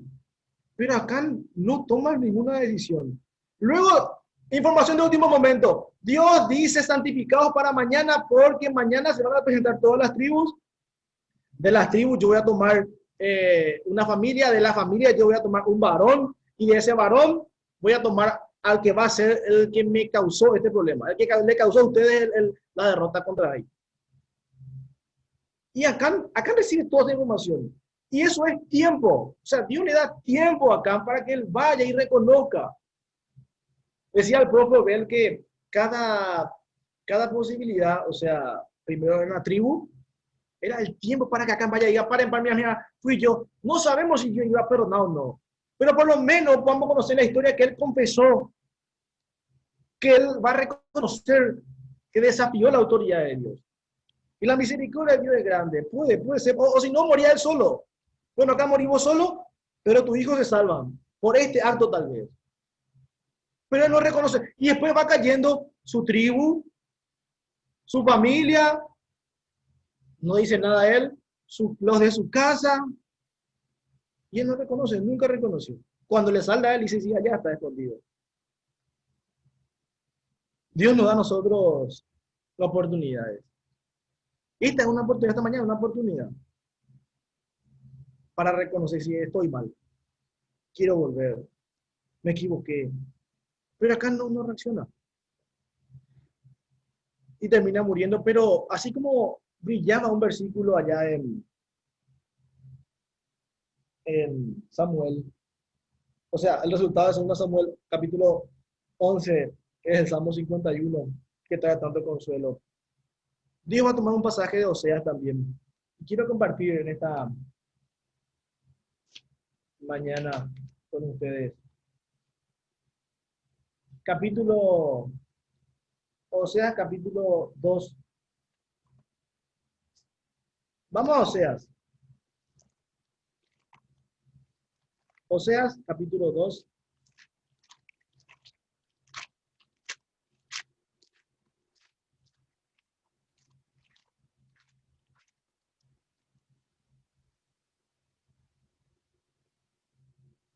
Pero acá no toma ninguna decisión. Luego, información de último momento. Dios dice santificados para mañana porque mañana se van a presentar todas las tribus. De las tribus yo voy a tomar una familia, de la familia yo voy a tomar un varón y de ese varón voy a tomar al que va a ser el que me causó este problema, el que le causó a ustedes la derrota contra él. Y acá recibe toda esa información. Y eso es tiempo. O sea, Dios le da tiempo acá para que él vaya y reconozca. Decía el profe Bell que cada posibilidad, o sea, primero en la tribu, era el tiempo para que acá vaya y diga, paren, mira, fui yo. No sabemos si yo iba a perdonar o no. Pero por lo menos vamos a conocer la historia que él confesó, que él va a reconocer que desafió la autoridad de Dios. Y la misericordia de Dios es grande. Puede ser. O si no, moría él solo. Bueno, acá morimos solo, pero tus hijos se salvan. Por este acto tal vez. Pero él no reconoce. Y después va cayendo su tribu, su familia. No dice nada él. Los de su casa. Y él no reconoce, nunca reconoció. Cuando le salda a él, dice, sí, allá está escondido. Dios nos da a nosotros oportunidades. Esta es una oportunidad, esta mañana una oportunidad para reconocer si estoy mal. Quiero volver. Me equivoqué. Pero acá no reacciona. Y termina muriendo, pero así como brillaba un versículo allá en Samuel, o sea, el resultado de 2 Samuel, capítulo 11, que es el Salmo 51, que trae tanto consuelo. Dios va a tomar un pasaje de Oseas también. Y quiero compartir en esta mañana con ustedes. Capítulo, Oseas, capítulo 2. Vamos a Oseas. Oseas, capítulo 2.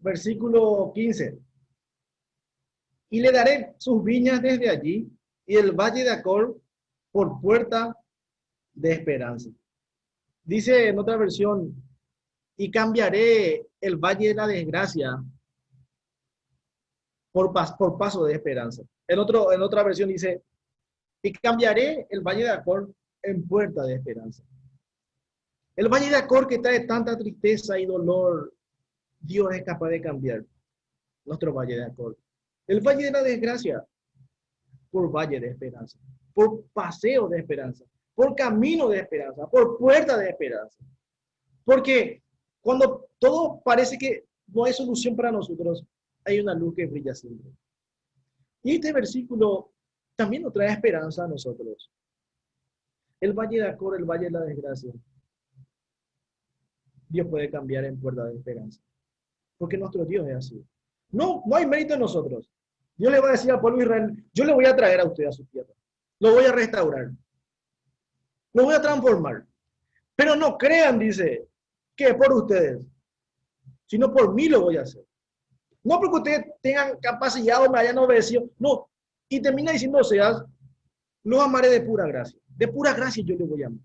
Versículo 15. Y le daré sus viñas desde allí y el valle de Acor por puerta de esperanza. Dice en otra versión, y cambiaré el valle de la desgracia por paso de esperanza. En otra versión dice, y cambiaré el valle de Acor en puerta de esperanza. El valle de Acor que trae tanta tristeza y dolor, Dios es capaz de cambiar nuestro valle de Acor. El valle de la desgracia por valle de esperanza, por paseo de esperanza, por camino de esperanza, por puerta de esperanza. Porque cuando todo parece que no hay solución para nosotros, hay una luz que brilla siempre. Y este versículo también nos trae esperanza a nosotros. El valle de Acor, el valle de la desgracia, Dios puede cambiar en puerta de esperanza. Porque nuestro Dios es así. No hay mérito en nosotros. Dios le va a decir al pueblo de Israel, yo le voy a traer a usted a su tierra. Lo voy a restaurar. Lo voy a transformar. Pero no crean, dice, que es por ustedes, sino por mí lo voy a hacer. No porque ustedes tengan capacidad o me hayan obedecido, no. Y termina diciendo Oseas, los amaré de pura gracia. De pura gracia yo les voy a amar.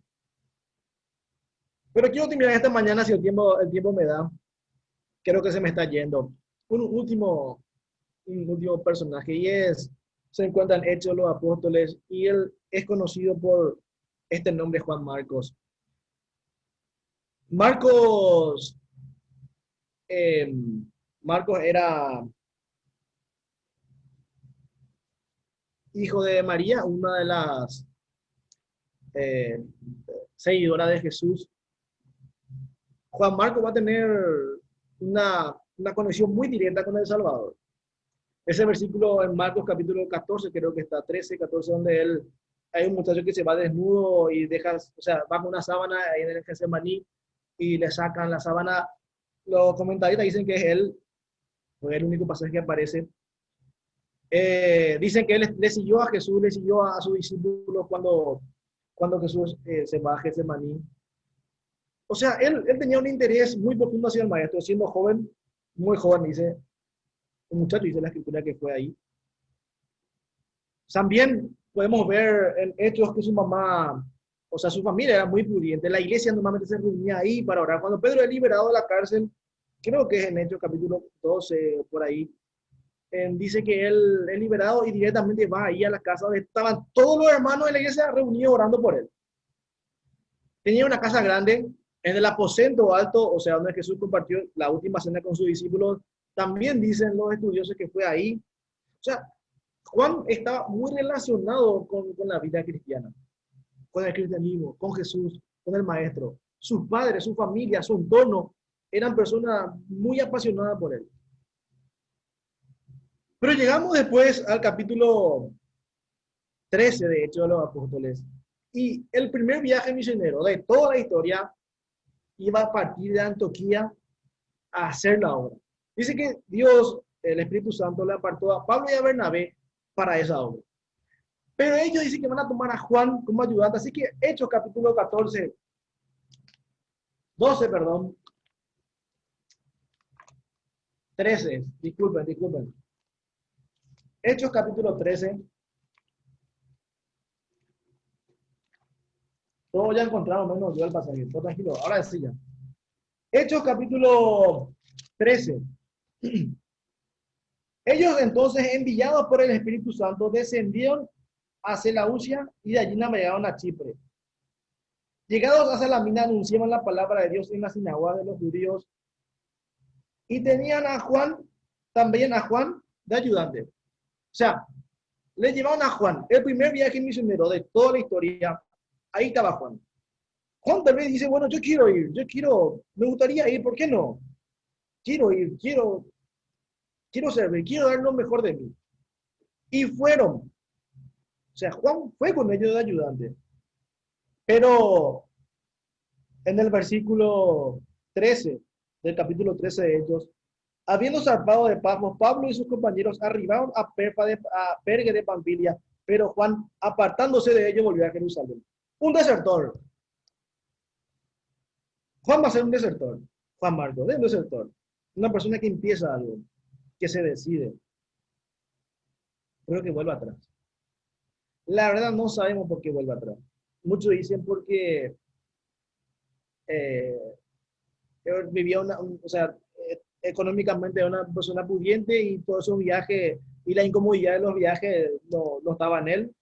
Pero quiero terminar esta mañana, si el tiempo me da. Creo que se me está yendo. Un último personaje y se encuentra en Hechos de los Apóstoles y él es conocido por este nombre Juan Marcos. Marcos, eh, Marcos era hijo de María, una de las eh, seguidoras de Jesús. Juan Marcos va a tener una conexión muy directa con el Salvador. Ese versículo en Marcos capítulo 14, creo que está 13, 14, donde hay un muchacho que se va desnudo y deja, o sea, va con una sábana ahí en el Getsemaní y le sacan la sábana. Los comentaristas dicen que es él, porque es el único pasaje que aparece. Dicen que él le siguió a Jesús, le siguió a sus discípulos cuando Jesús se va a Getsemaní. O sea, él tenía un interés muy profundo hacia el maestro, siendo joven, muy joven, dice, un muchacho, dice la escritura que fue ahí. También podemos ver en Hechos que su mamá, o sea, su familia era muy pudiente. La iglesia normalmente se reunía ahí para orar. Cuando Pedro es liberado de la cárcel, creo que es en Hechos capítulo 12, por ahí, dice que él es liberado y directamente va ahí a la casa donde estaban todos los hermanos de la iglesia reunidos orando por él. Tenía una casa grande, en el aposento alto, o sea, donde Jesús compartió la última cena con sus discípulos. También dicen los estudiosos que fue ahí. O sea, Juan estaba muy relacionado con la vida cristiana, con el cristianismo, con Jesús, con el maestro. Sus padres, su familia, su entorno, eran personas muy apasionadas por él. Pero llegamos después al capítulo 13 de Hechos de los Apóstoles. Y el primer viaje misionero de toda la historia iba a partir de Antioquía a hacer la obra. Dice que Dios, el Espíritu Santo, le apartó a Pablo y a Bernabé para esa obra. Pero ellos dicen que van a tomar a Juan como ayudante. Así que Hechos capítulo 14, 12, perdón. 13, disculpen. Hechos capítulo 13. Todos ya encontraron, menos yo el pasaje. Todo tranquilo, ahora sí ya. Hechos capítulo 13. Ellos entonces, enviados por el Espíritu Santo, descendieron a Seleucia y de allí navegaron a Chipre. Llegados a Salamina, anunciaban la palabra de Dios en la sinagoga de los judíos y tenían a Juan, también a Juan, de ayudante. O sea, le llevaron a Juan, el primer viaje misionero de toda la historia. Ahí estaba Juan. Juan tal vez dice, bueno, yo quiero ir, me gustaría ir, ¿por qué no? Quiero ir, quiero servir, quiero dar lo mejor de mí. Y fueron. O sea, Juan fue con ellos de ayudante. Pero en el versículo 13 del capítulo 13 de Hechos, habiendo zarpado de Pafos, Pablo y sus compañeros arribaron a Perge de Pamfilia, pero Juan, apartándose de ellos, volvió a Jerusalén. Un desertor. Juan va a ser un desertor. Juan Marcos es un desertor. Una persona que empieza algo, que se decide, pero que vuelve atrás. La verdad no sabemos por qué vuelve atrás. Muchos dicen porque eh, vivía o sea, económicamente era una persona pudiente y todos esos viajes y la incomodidad de los viajes no estaba en él.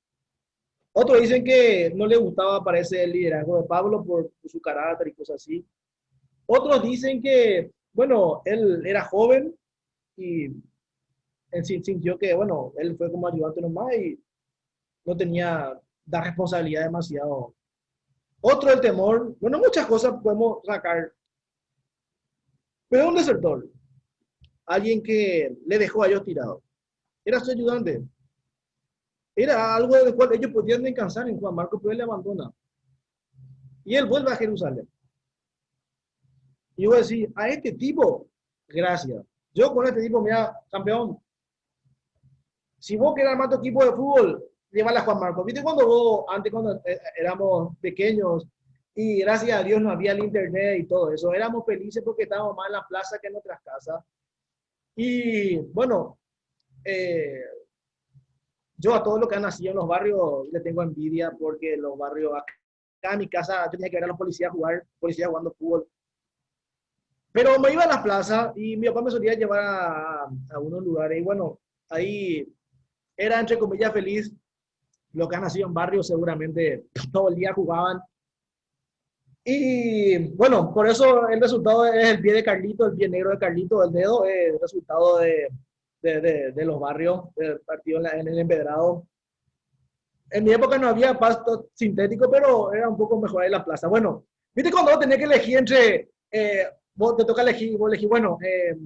Otros dicen que no le gustaba, parece, el liderazgo de Pablo por su carácter y cosas así. Otros dicen que, bueno, él era joven y él sintió que, bueno, él fue como ayudante nomás y no tenía la responsabilidad demasiado. Otro, el temor. Bueno, muchas cosas podemos sacar. Pero un desertor, alguien que le dejó a ellos tirados, era su ayudante. Era algo del cual ellos podían descansar en Juan Marcos, pero él le abandona. Y él vuelve a Jerusalén. Y yo voy a decir, a este tipo, gracias. Yo con este tipo, mira, campeón, si vos querés armar tu equipo de fútbol, llévala a Juan Marcos. ¿Viste cuando éramos pequeños y gracias a Dios no había el internet y todo eso? Éramos felices porque estábamos más en la plaza que en nuestras casas. Y bueno, yo a todo lo que han nacido en los barrios le tengo envidia porque los barrios acá en mi casa tenía que ver a los policías jugando fútbol. Pero me iba a la plaza y mi papá me solía llevar a unos lugares y bueno, ahí era entre comillas feliz. Los que han nacido en barrios seguramente todo el día jugaban. Y bueno, por eso el resultado es el pie de Carlito, el pie negro de Carlito, el dedo, es el resultado de los barrios, del partido en el empedrado. En mi época no había pasto sintético, pero era un poco mejor ahí la plaza. Bueno, viste cuando vos tenés que elegir entre, vos te toca elegir, vos elegís, bueno,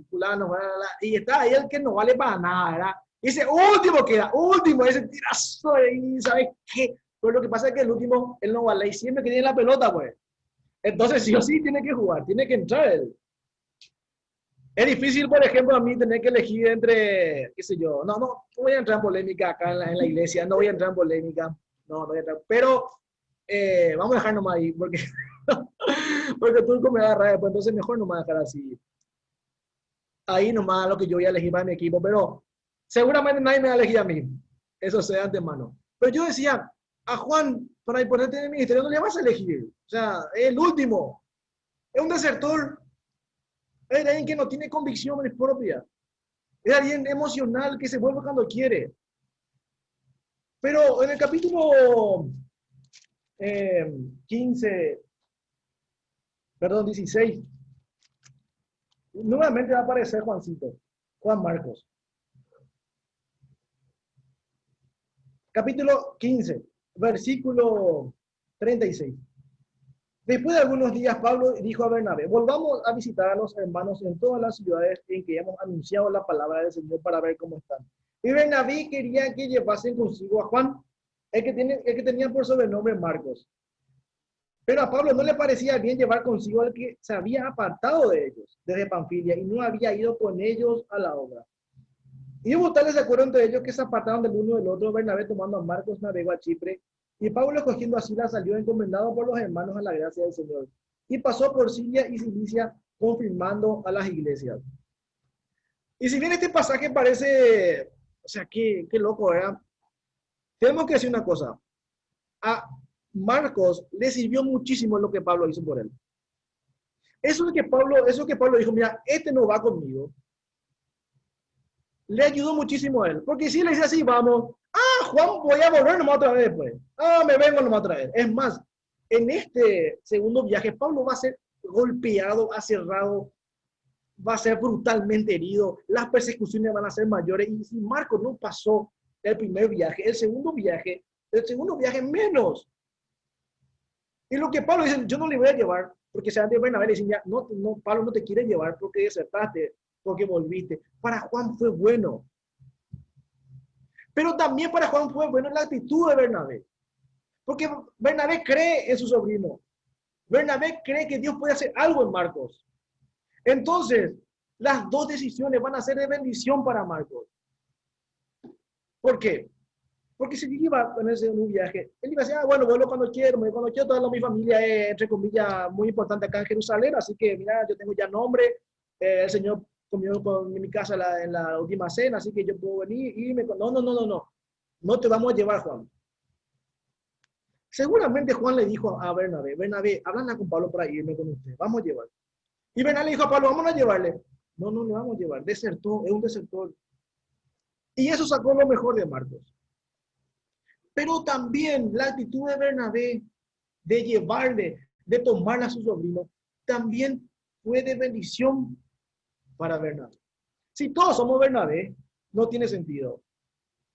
fulano, bla, bla, bla, y está ahí el que no vale para nada, ¿verdad? Y ese último queda, último, ese tirazo, y ¿sabes qué? Pues lo que pasa es que el último, él no vale, y siempre que tiene la pelota, pues. Entonces sí o sí tiene que jugar, tiene que entrar él. Es difícil, por ejemplo, a mí tener que elegir entre, qué sé yo, no voy a entrar en polémica acá en la iglesia, no voy a entrar en polémica, no voy a entrar, pero vamos a dejar nomás ahí, porque, porque tú me agarras después, entonces mejor nomás dejar así. Ahí nomás lo que yo voy a elegir para mi equipo, pero seguramente nadie me va a elegir a mí, eso sea de antemano. Pero yo decía, a Juan, para ponerte en el ministerio no le vas a elegir, o sea, es el último, es un desertor, es alguien que no tiene convicciones propias. Es alguien emocional que se vuelve cuando quiere. Pero en el capítulo 15, perdón, 16, nuevamente va a aparecer Juancito, Juan Marcos. Capítulo 15, versículo 36. Después de algunos días, Pablo dijo a Bernabé, volvamos a visitar a los hermanos en todas las ciudades en que hemos anunciado la palabra del Señor para ver cómo están. Y Bernabé quería que llevasen consigo a Juan, el que tenía por sobrenombre Marcos. Pero a Pablo no le parecía bien llevar consigo al que se había apartado de ellos desde Panfilia y no había ido con ellos a la obra. Y hubo tales acuerdos entre ellos que se apartaron del uno del otro. Bernabé tomando a Marcos navegó a Chipre y Pablo cogiendo a Silas salió encomendado por los hermanos a la gracia del Señor. Y pasó por Siria y Cilicia confirmando a las iglesias. Y si bien este pasaje parece, o sea, qué loco, ¿verdad? Tenemos que decir una cosa. A Marcos le sirvió muchísimo lo que Pablo hizo por él. Eso que Pablo dijo, mira, este no va conmigo, le ayudó muchísimo a él. Porque si le dice así, vamos, Juan, voy a volver nomás otra vez, pues. Me vengo nomás otra vez. Es más, en este segundo viaje, Pablo va a ser golpeado, aserrado, va a ser brutalmente herido, las persecuciones van a ser mayores. Y si Marcos no pasó el primer viaje, el segundo viaje menos. Y lo que Pablo dice, yo no le voy a llevar, porque se antes Bernabé le decía, no, Pablo no te quiere llevar porque desertaste, porque volviste. Para Juan fue bueno. Pero también para Juan fue bueno la actitud de Bernabé. Porque Bernabé cree en su sobrino. Bernabé cree que Dios puede hacer algo en Marcos. Entonces, las dos decisiones van a ser de bendición para Marcos. ¿Por qué? Porque si iba a ponerse en un viaje, él iba a decir, bueno, vuelvo cuando quiero, toda mi familia es, entre comillas, muy importante acá en Jerusalén, así que, mira, yo tengo ya nombre, el Señor comió en mi casa en la última cena, así que yo puedo venir y irme. No te vamos a llevar, Juan. Seguramente Juan le dijo a Bernabé, háblala con Pablo para irme con usted, vamos a llevar. Y Bernabé le dijo a Pablo, vamos a llevarle. No le vamos a llevar, desertó, es un desertor. Y eso sacó lo mejor de Marcos. Pero también la actitud de Bernabé de llevarle, de tomarle a su sobrino, también fue de bendición para Bernabé. Si todos somos Bernabé, no tiene sentido.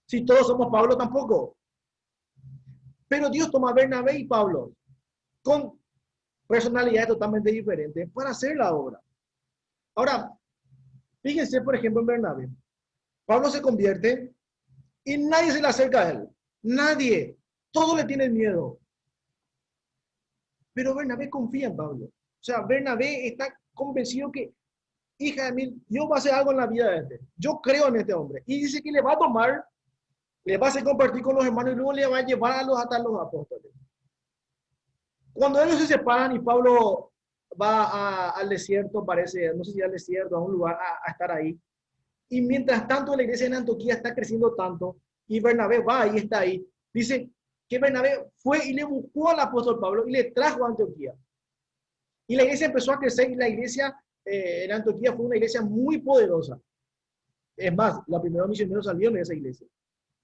Si todos somos Pablo, tampoco. Pero Dios toma a Bernabé y Pablo con personalidades totalmente diferentes para hacer la obra. Ahora, fíjense, por ejemplo, en Bernabé. Pablo se convierte y nadie se le acerca a él. Nadie. Todos le tienen miedo. Pero Bernabé confía en Pablo. O sea, Bernabé está convencido que, hija de mí, Dios va a hacer algo en la vida de este. Yo creo en este hombre. Y dice que le va a tomar, le va a hacer compartir con los hermanos y luego le va a llevar hasta los apóstoles. Cuando ellos se separan y Pablo va al desierto, parece, no sé si al desierto, a un lugar a estar ahí. Y mientras tanto la iglesia en Antioquía está creciendo tanto y Bernabé va y está ahí. Dice que Bernabé fue y le buscó al apóstol Pablo y le trajo a Antioquía. Y la iglesia empezó a crecer y la iglesia en Antioquía fue una iglesia muy poderosa. Es más, los primeros misioneros salieron de esa iglesia,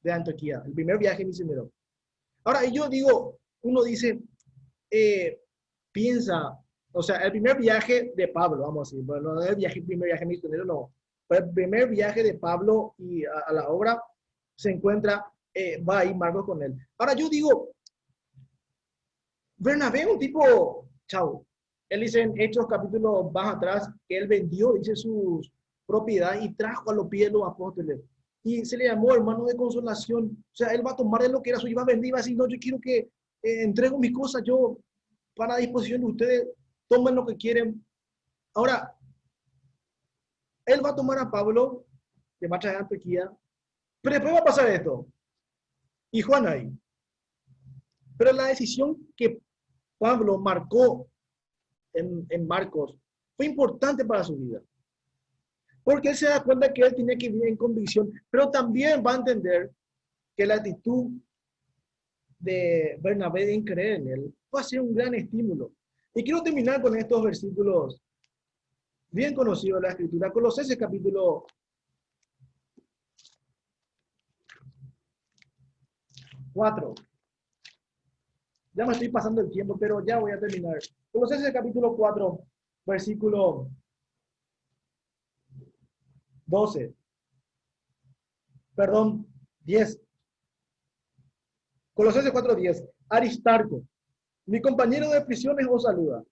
de Antioquía, el primer viaje misionero. Ahora, yo digo, uno dice, piensa, o sea, el primer viaje de Pablo, vamos a decir, bueno, no el primer viaje misionero, no, pero el primer viaje de Pablo y a la obra se encuentra va a ir Marcos con él. Ahora yo digo, Bernabé es un tipo, chao. Él dice en Hechos capítulo más atrás que él vendió, dice, sus propiedades y trajo a los pies de los apóstoles. Y se le llamó hermano de consolación. O sea, él va a tomar de lo que era suyo, iba a vender, iba a decir, no, yo quiero que entrego mis cosas, yo para disposición de ustedes, tomen lo que quieren. Ahora, él va a tomar a Pablo, que va a traer a Antioquía, pero después va a pasar esto. Y Juan ahí. Pero la decisión que Pablo marcó en Marcos fue importante para su vida. Porque él se da cuenta que él tenía que vivir en convicción, pero también va a entender que la actitud de Bernabé en creer en él va a ser un gran estímulo. Y quiero terminar con estos versículos bien conocidos de la Escritura. Colosenses capítulo 4. Ya me estoy pasando el tiempo, pero ya voy a terminar. Colosenses capítulo 4, versículo 12. Perdón, 10. Colosenses 4:10. Aristarco, mi compañero de prisiones, os saluda.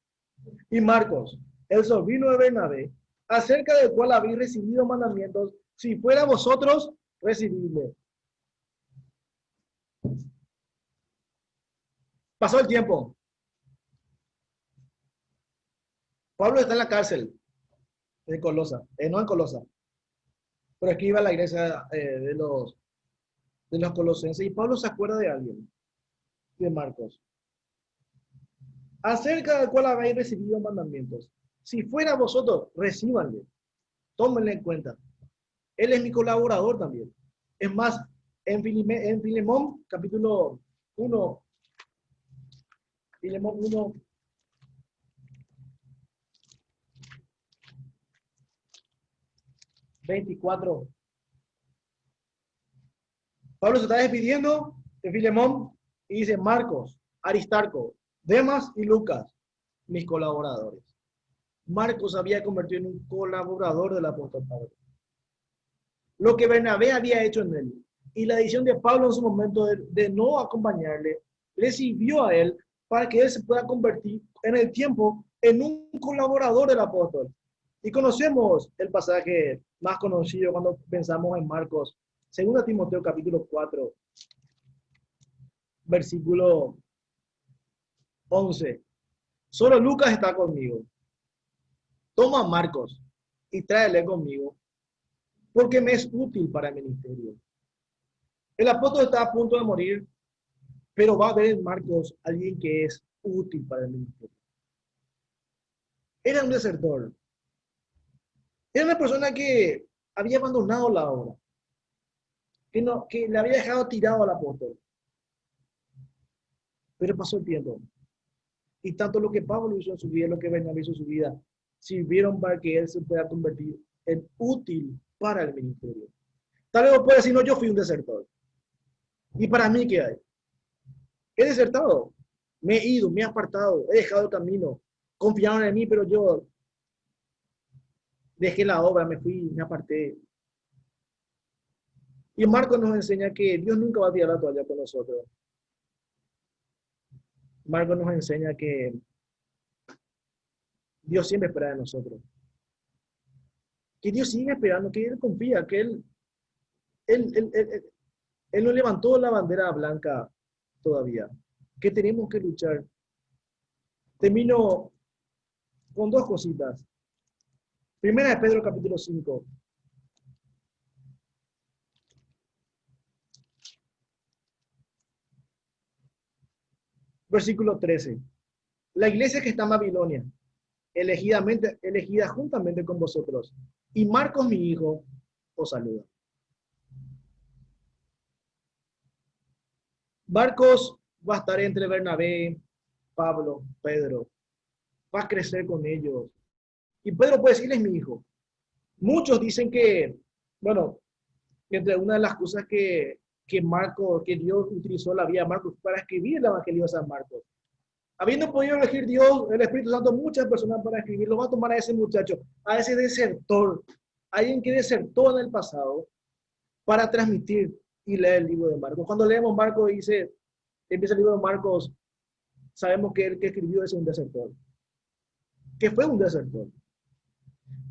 Y Marcos, el sobrino de Bernabé, acerca del cual habéis recibido mandamientos, si fuera vosotros, recibidle. Pasó el tiempo. Pablo está en la cárcel de Colosa, no en Colosa, pero aquí iba a la iglesia de los colosenses y Pablo se acuerda de alguien, de Marcos, acerca del cual habéis recibido mandamientos. Si fuera vosotros, recíbanle, tómenle en cuenta. Él es mi colaborador también. Es más, en Filemón, capítulo 1, Filemón 1, 24. Pablo se está despidiendo de Filemón y dice Marcos, Aristarco, Demas y Lucas, mis colaboradores. Marcos había convertido en un colaborador del apóstol Pablo. Lo que Bernabé había hecho en él y la decisión de Pablo en su momento de no acompañarle, le sirvió a él para que él se pueda convertir en el tiempo en un colaborador del apóstol. Y conocemos el pasaje más conocido cuando pensamos en Marcos, 2 Timoteo capítulo 4, versículo 11. Solo Lucas está conmigo. Toma a Marcos y tráele conmigo, porque me es útil para el ministerio. El apóstol está a punto de morir, pero va a ver en Marcos alguien que es útil para el ministerio. Era un desertor. Era una persona que había abandonado la obra, que le había dejado tirado al apóstol. Pero pasó el tiempo. Y tanto lo que Pablo hizo en su vida, lo que Bernabé hizo en su vida, sirvieron para que él se pueda convertir en útil para el ministerio. Tal vez puede decir, no, yo fui un desertor. ¿Y para mí qué hay? He desertado, me he ido, me he apartado, he dejado el camino. Confiaron en mí, pero yo dejé la obra, me fui, me aparté. Y Marcos nos enseña que Dios nunca va a tirar la toalla con nosotros. Marcos nos enseña que Dios siempre espera de nosotros. Que Dios sigue esperando, que Él confía, que Él no levantó la bandera blanca todavía. Que tenemos que luchar. Termino con dos cositas. Primera de Pedro capítulo 5. Versículo 13. La iglesia que está en Babilonia, elegida juntamente con vosotros. Y Marcos, mi hijo, os saluda. Marcos va a estar entre Bernabé, Pablo, Pedro. Va a crecer con ellos. Y Pedro puede decirles mi hijo. Muchos dicen que, bueno, entre una de las cosas que Marcos, que Dios utilizó la vida de Marcos para escribir el Evangelio de San Marcos. Habiendo podido elegir Dios, el Espíritu Santo, muchas personas para escribirlo, va a tomar a ese muchacho, a ese desertor, alguien que desertó en el pasado, para transmitir y lee el libro de Marcos. Cuando leemos Marcos, empieza el libro de Marcos, sabemos que el que escribió es un desertor, que fue un desertor.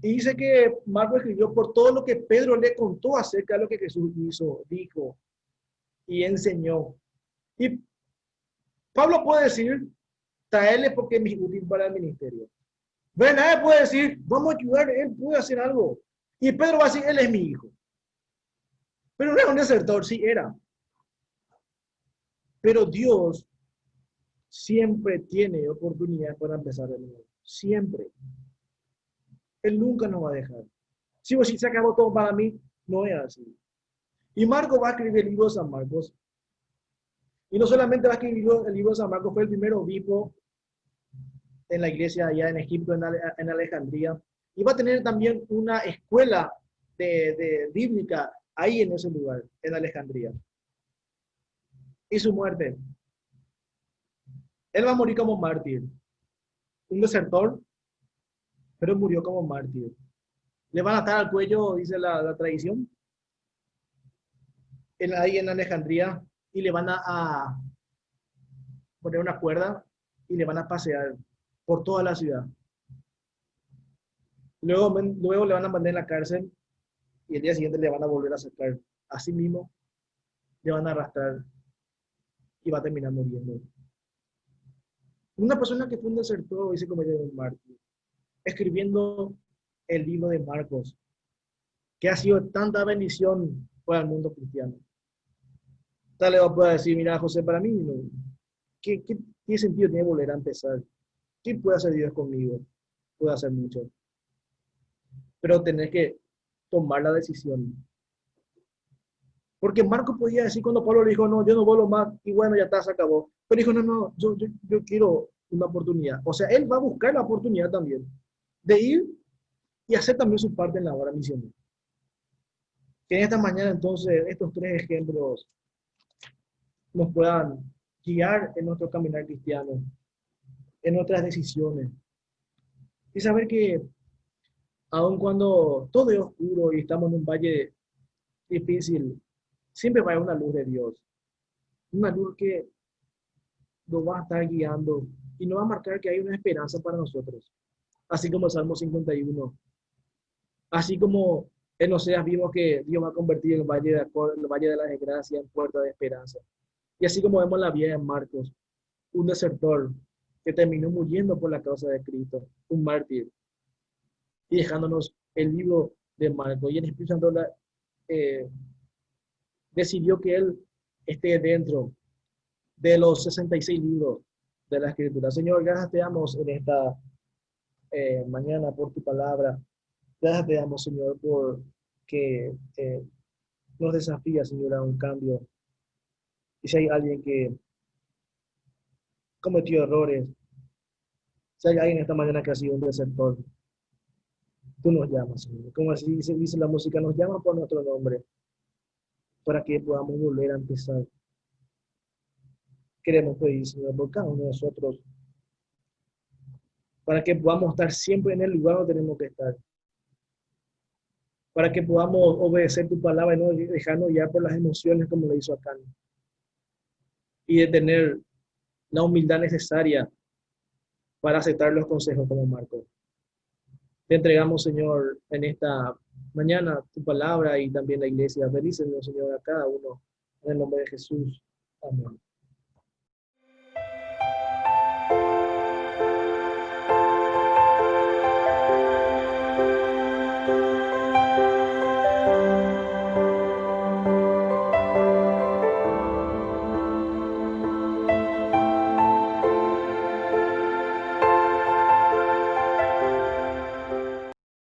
Y dice que Marcos escribió por todo lo que Pedro le contó acerca de lo que Jesús hizo, dijo y enseñó. Y Pablo puede decir, traerle porque es útil para el ministerio. Ven, él puede decir, vamos a ayudar, él puede hacer algo. Y Pedro va a decir, él es mi hijo. Pero no era un desertor, sí era. Pero Dios siempre tiene oportunidad para empezar de nuevo. Siempre. Él nunca nos va a dejar. Si vos se acabó todo para mí, no es así. Y Marcos va a escribir el libro de San Marcos. Y no solamente va a escribir el libro de San Marcos, fue el primer obispo en la iglesia allá en Egipto, en Alejandría. Y va a tener también una escuela de bíblica ahí en ese lugar, en Alejandría. Y su muerte. Él va a morir como mártir. Un desertor, pero murió como mártir. Le van a atar al cuello, dice la tradición, ahí en Alejandría, y le van a poner una cuerda y le van a pasear por toda la ciudad. Luego le van a mandar en la cárcel y el día siguiente le van a volver a sacar. Así mismo le van a arrastrar y va a terminar muriendo. Una persona que fue un desertor y se convirtió en un mártir, escribiendo el libro de Marcos, que ha sido tanta bendición para el mundo cristiano. Tal vez pueda decir, mira, José, para mí, no, ¿qué sentido tiene volver a empezar? ¿Qué puede hacer Dios conmigo? Puede hacer mucho. Pero tenés que tomar la decisión. Porque Marcos podía decir cuando Pablo le dijo, no, yo no vuelvo más, y bueno, ya está, se acabó. Pero dijo, no, yo quiero una oportunidad. O sea, él va a buscar la oportunidad también de ir y hacer también su parte en la obra misionera. Que en esta mañana entonces estos tres ejemplos nos puedan guiar en nuestro caminar cristiano, en nuestras decisiones. Y saber que aun cuando todo es oscuro y estamos en un valle difícil, siempre va a haber una luz de Dios. Una luz que nos va a estar guiando y nos va a marcar que hay una esperanza para nosotros. Así como el Salmo 51. Así como en Oseas vimos que Dios va a convertir el valle de la desgracia en puerta de esperanza. Y así como vemos la vida de Marcos, un desertor que terminó muriendo por la causa de Cristo, un mártir, y dejándonos el libro de Marcos. Y el Espíritu Santo decidió que él esté dentro de los 66 libros de la Escritura. Señor, gracias te damos en esta mañana por tu palabra. Gracias te damos, Señor, por que nos desafía, Señor, a un cambio. Y si hay alguien que cometió errores, si hay alguien esta mañana que ha sido un desertor, tú nos llamas, Señor. Como así dice la música, nos llama por nuestro nombre, para que podamos volver a empezar. Queremos pedir, Señor, por cada uno de nosotros, para que podamos estar siempre en el lugar donde tenemos que estar, para que podamos obedecer tu palabra y no dejarnos guiar por las emociones como lo hizo Acán, y de tener la humildad necesaria para aceptar los consejos como Marcos. Te entregamos, Señor, en esta mañana tu palabra y también la iglesia. Bendícenos, Señor, a cada uno en el nombre de Jesús. Amén.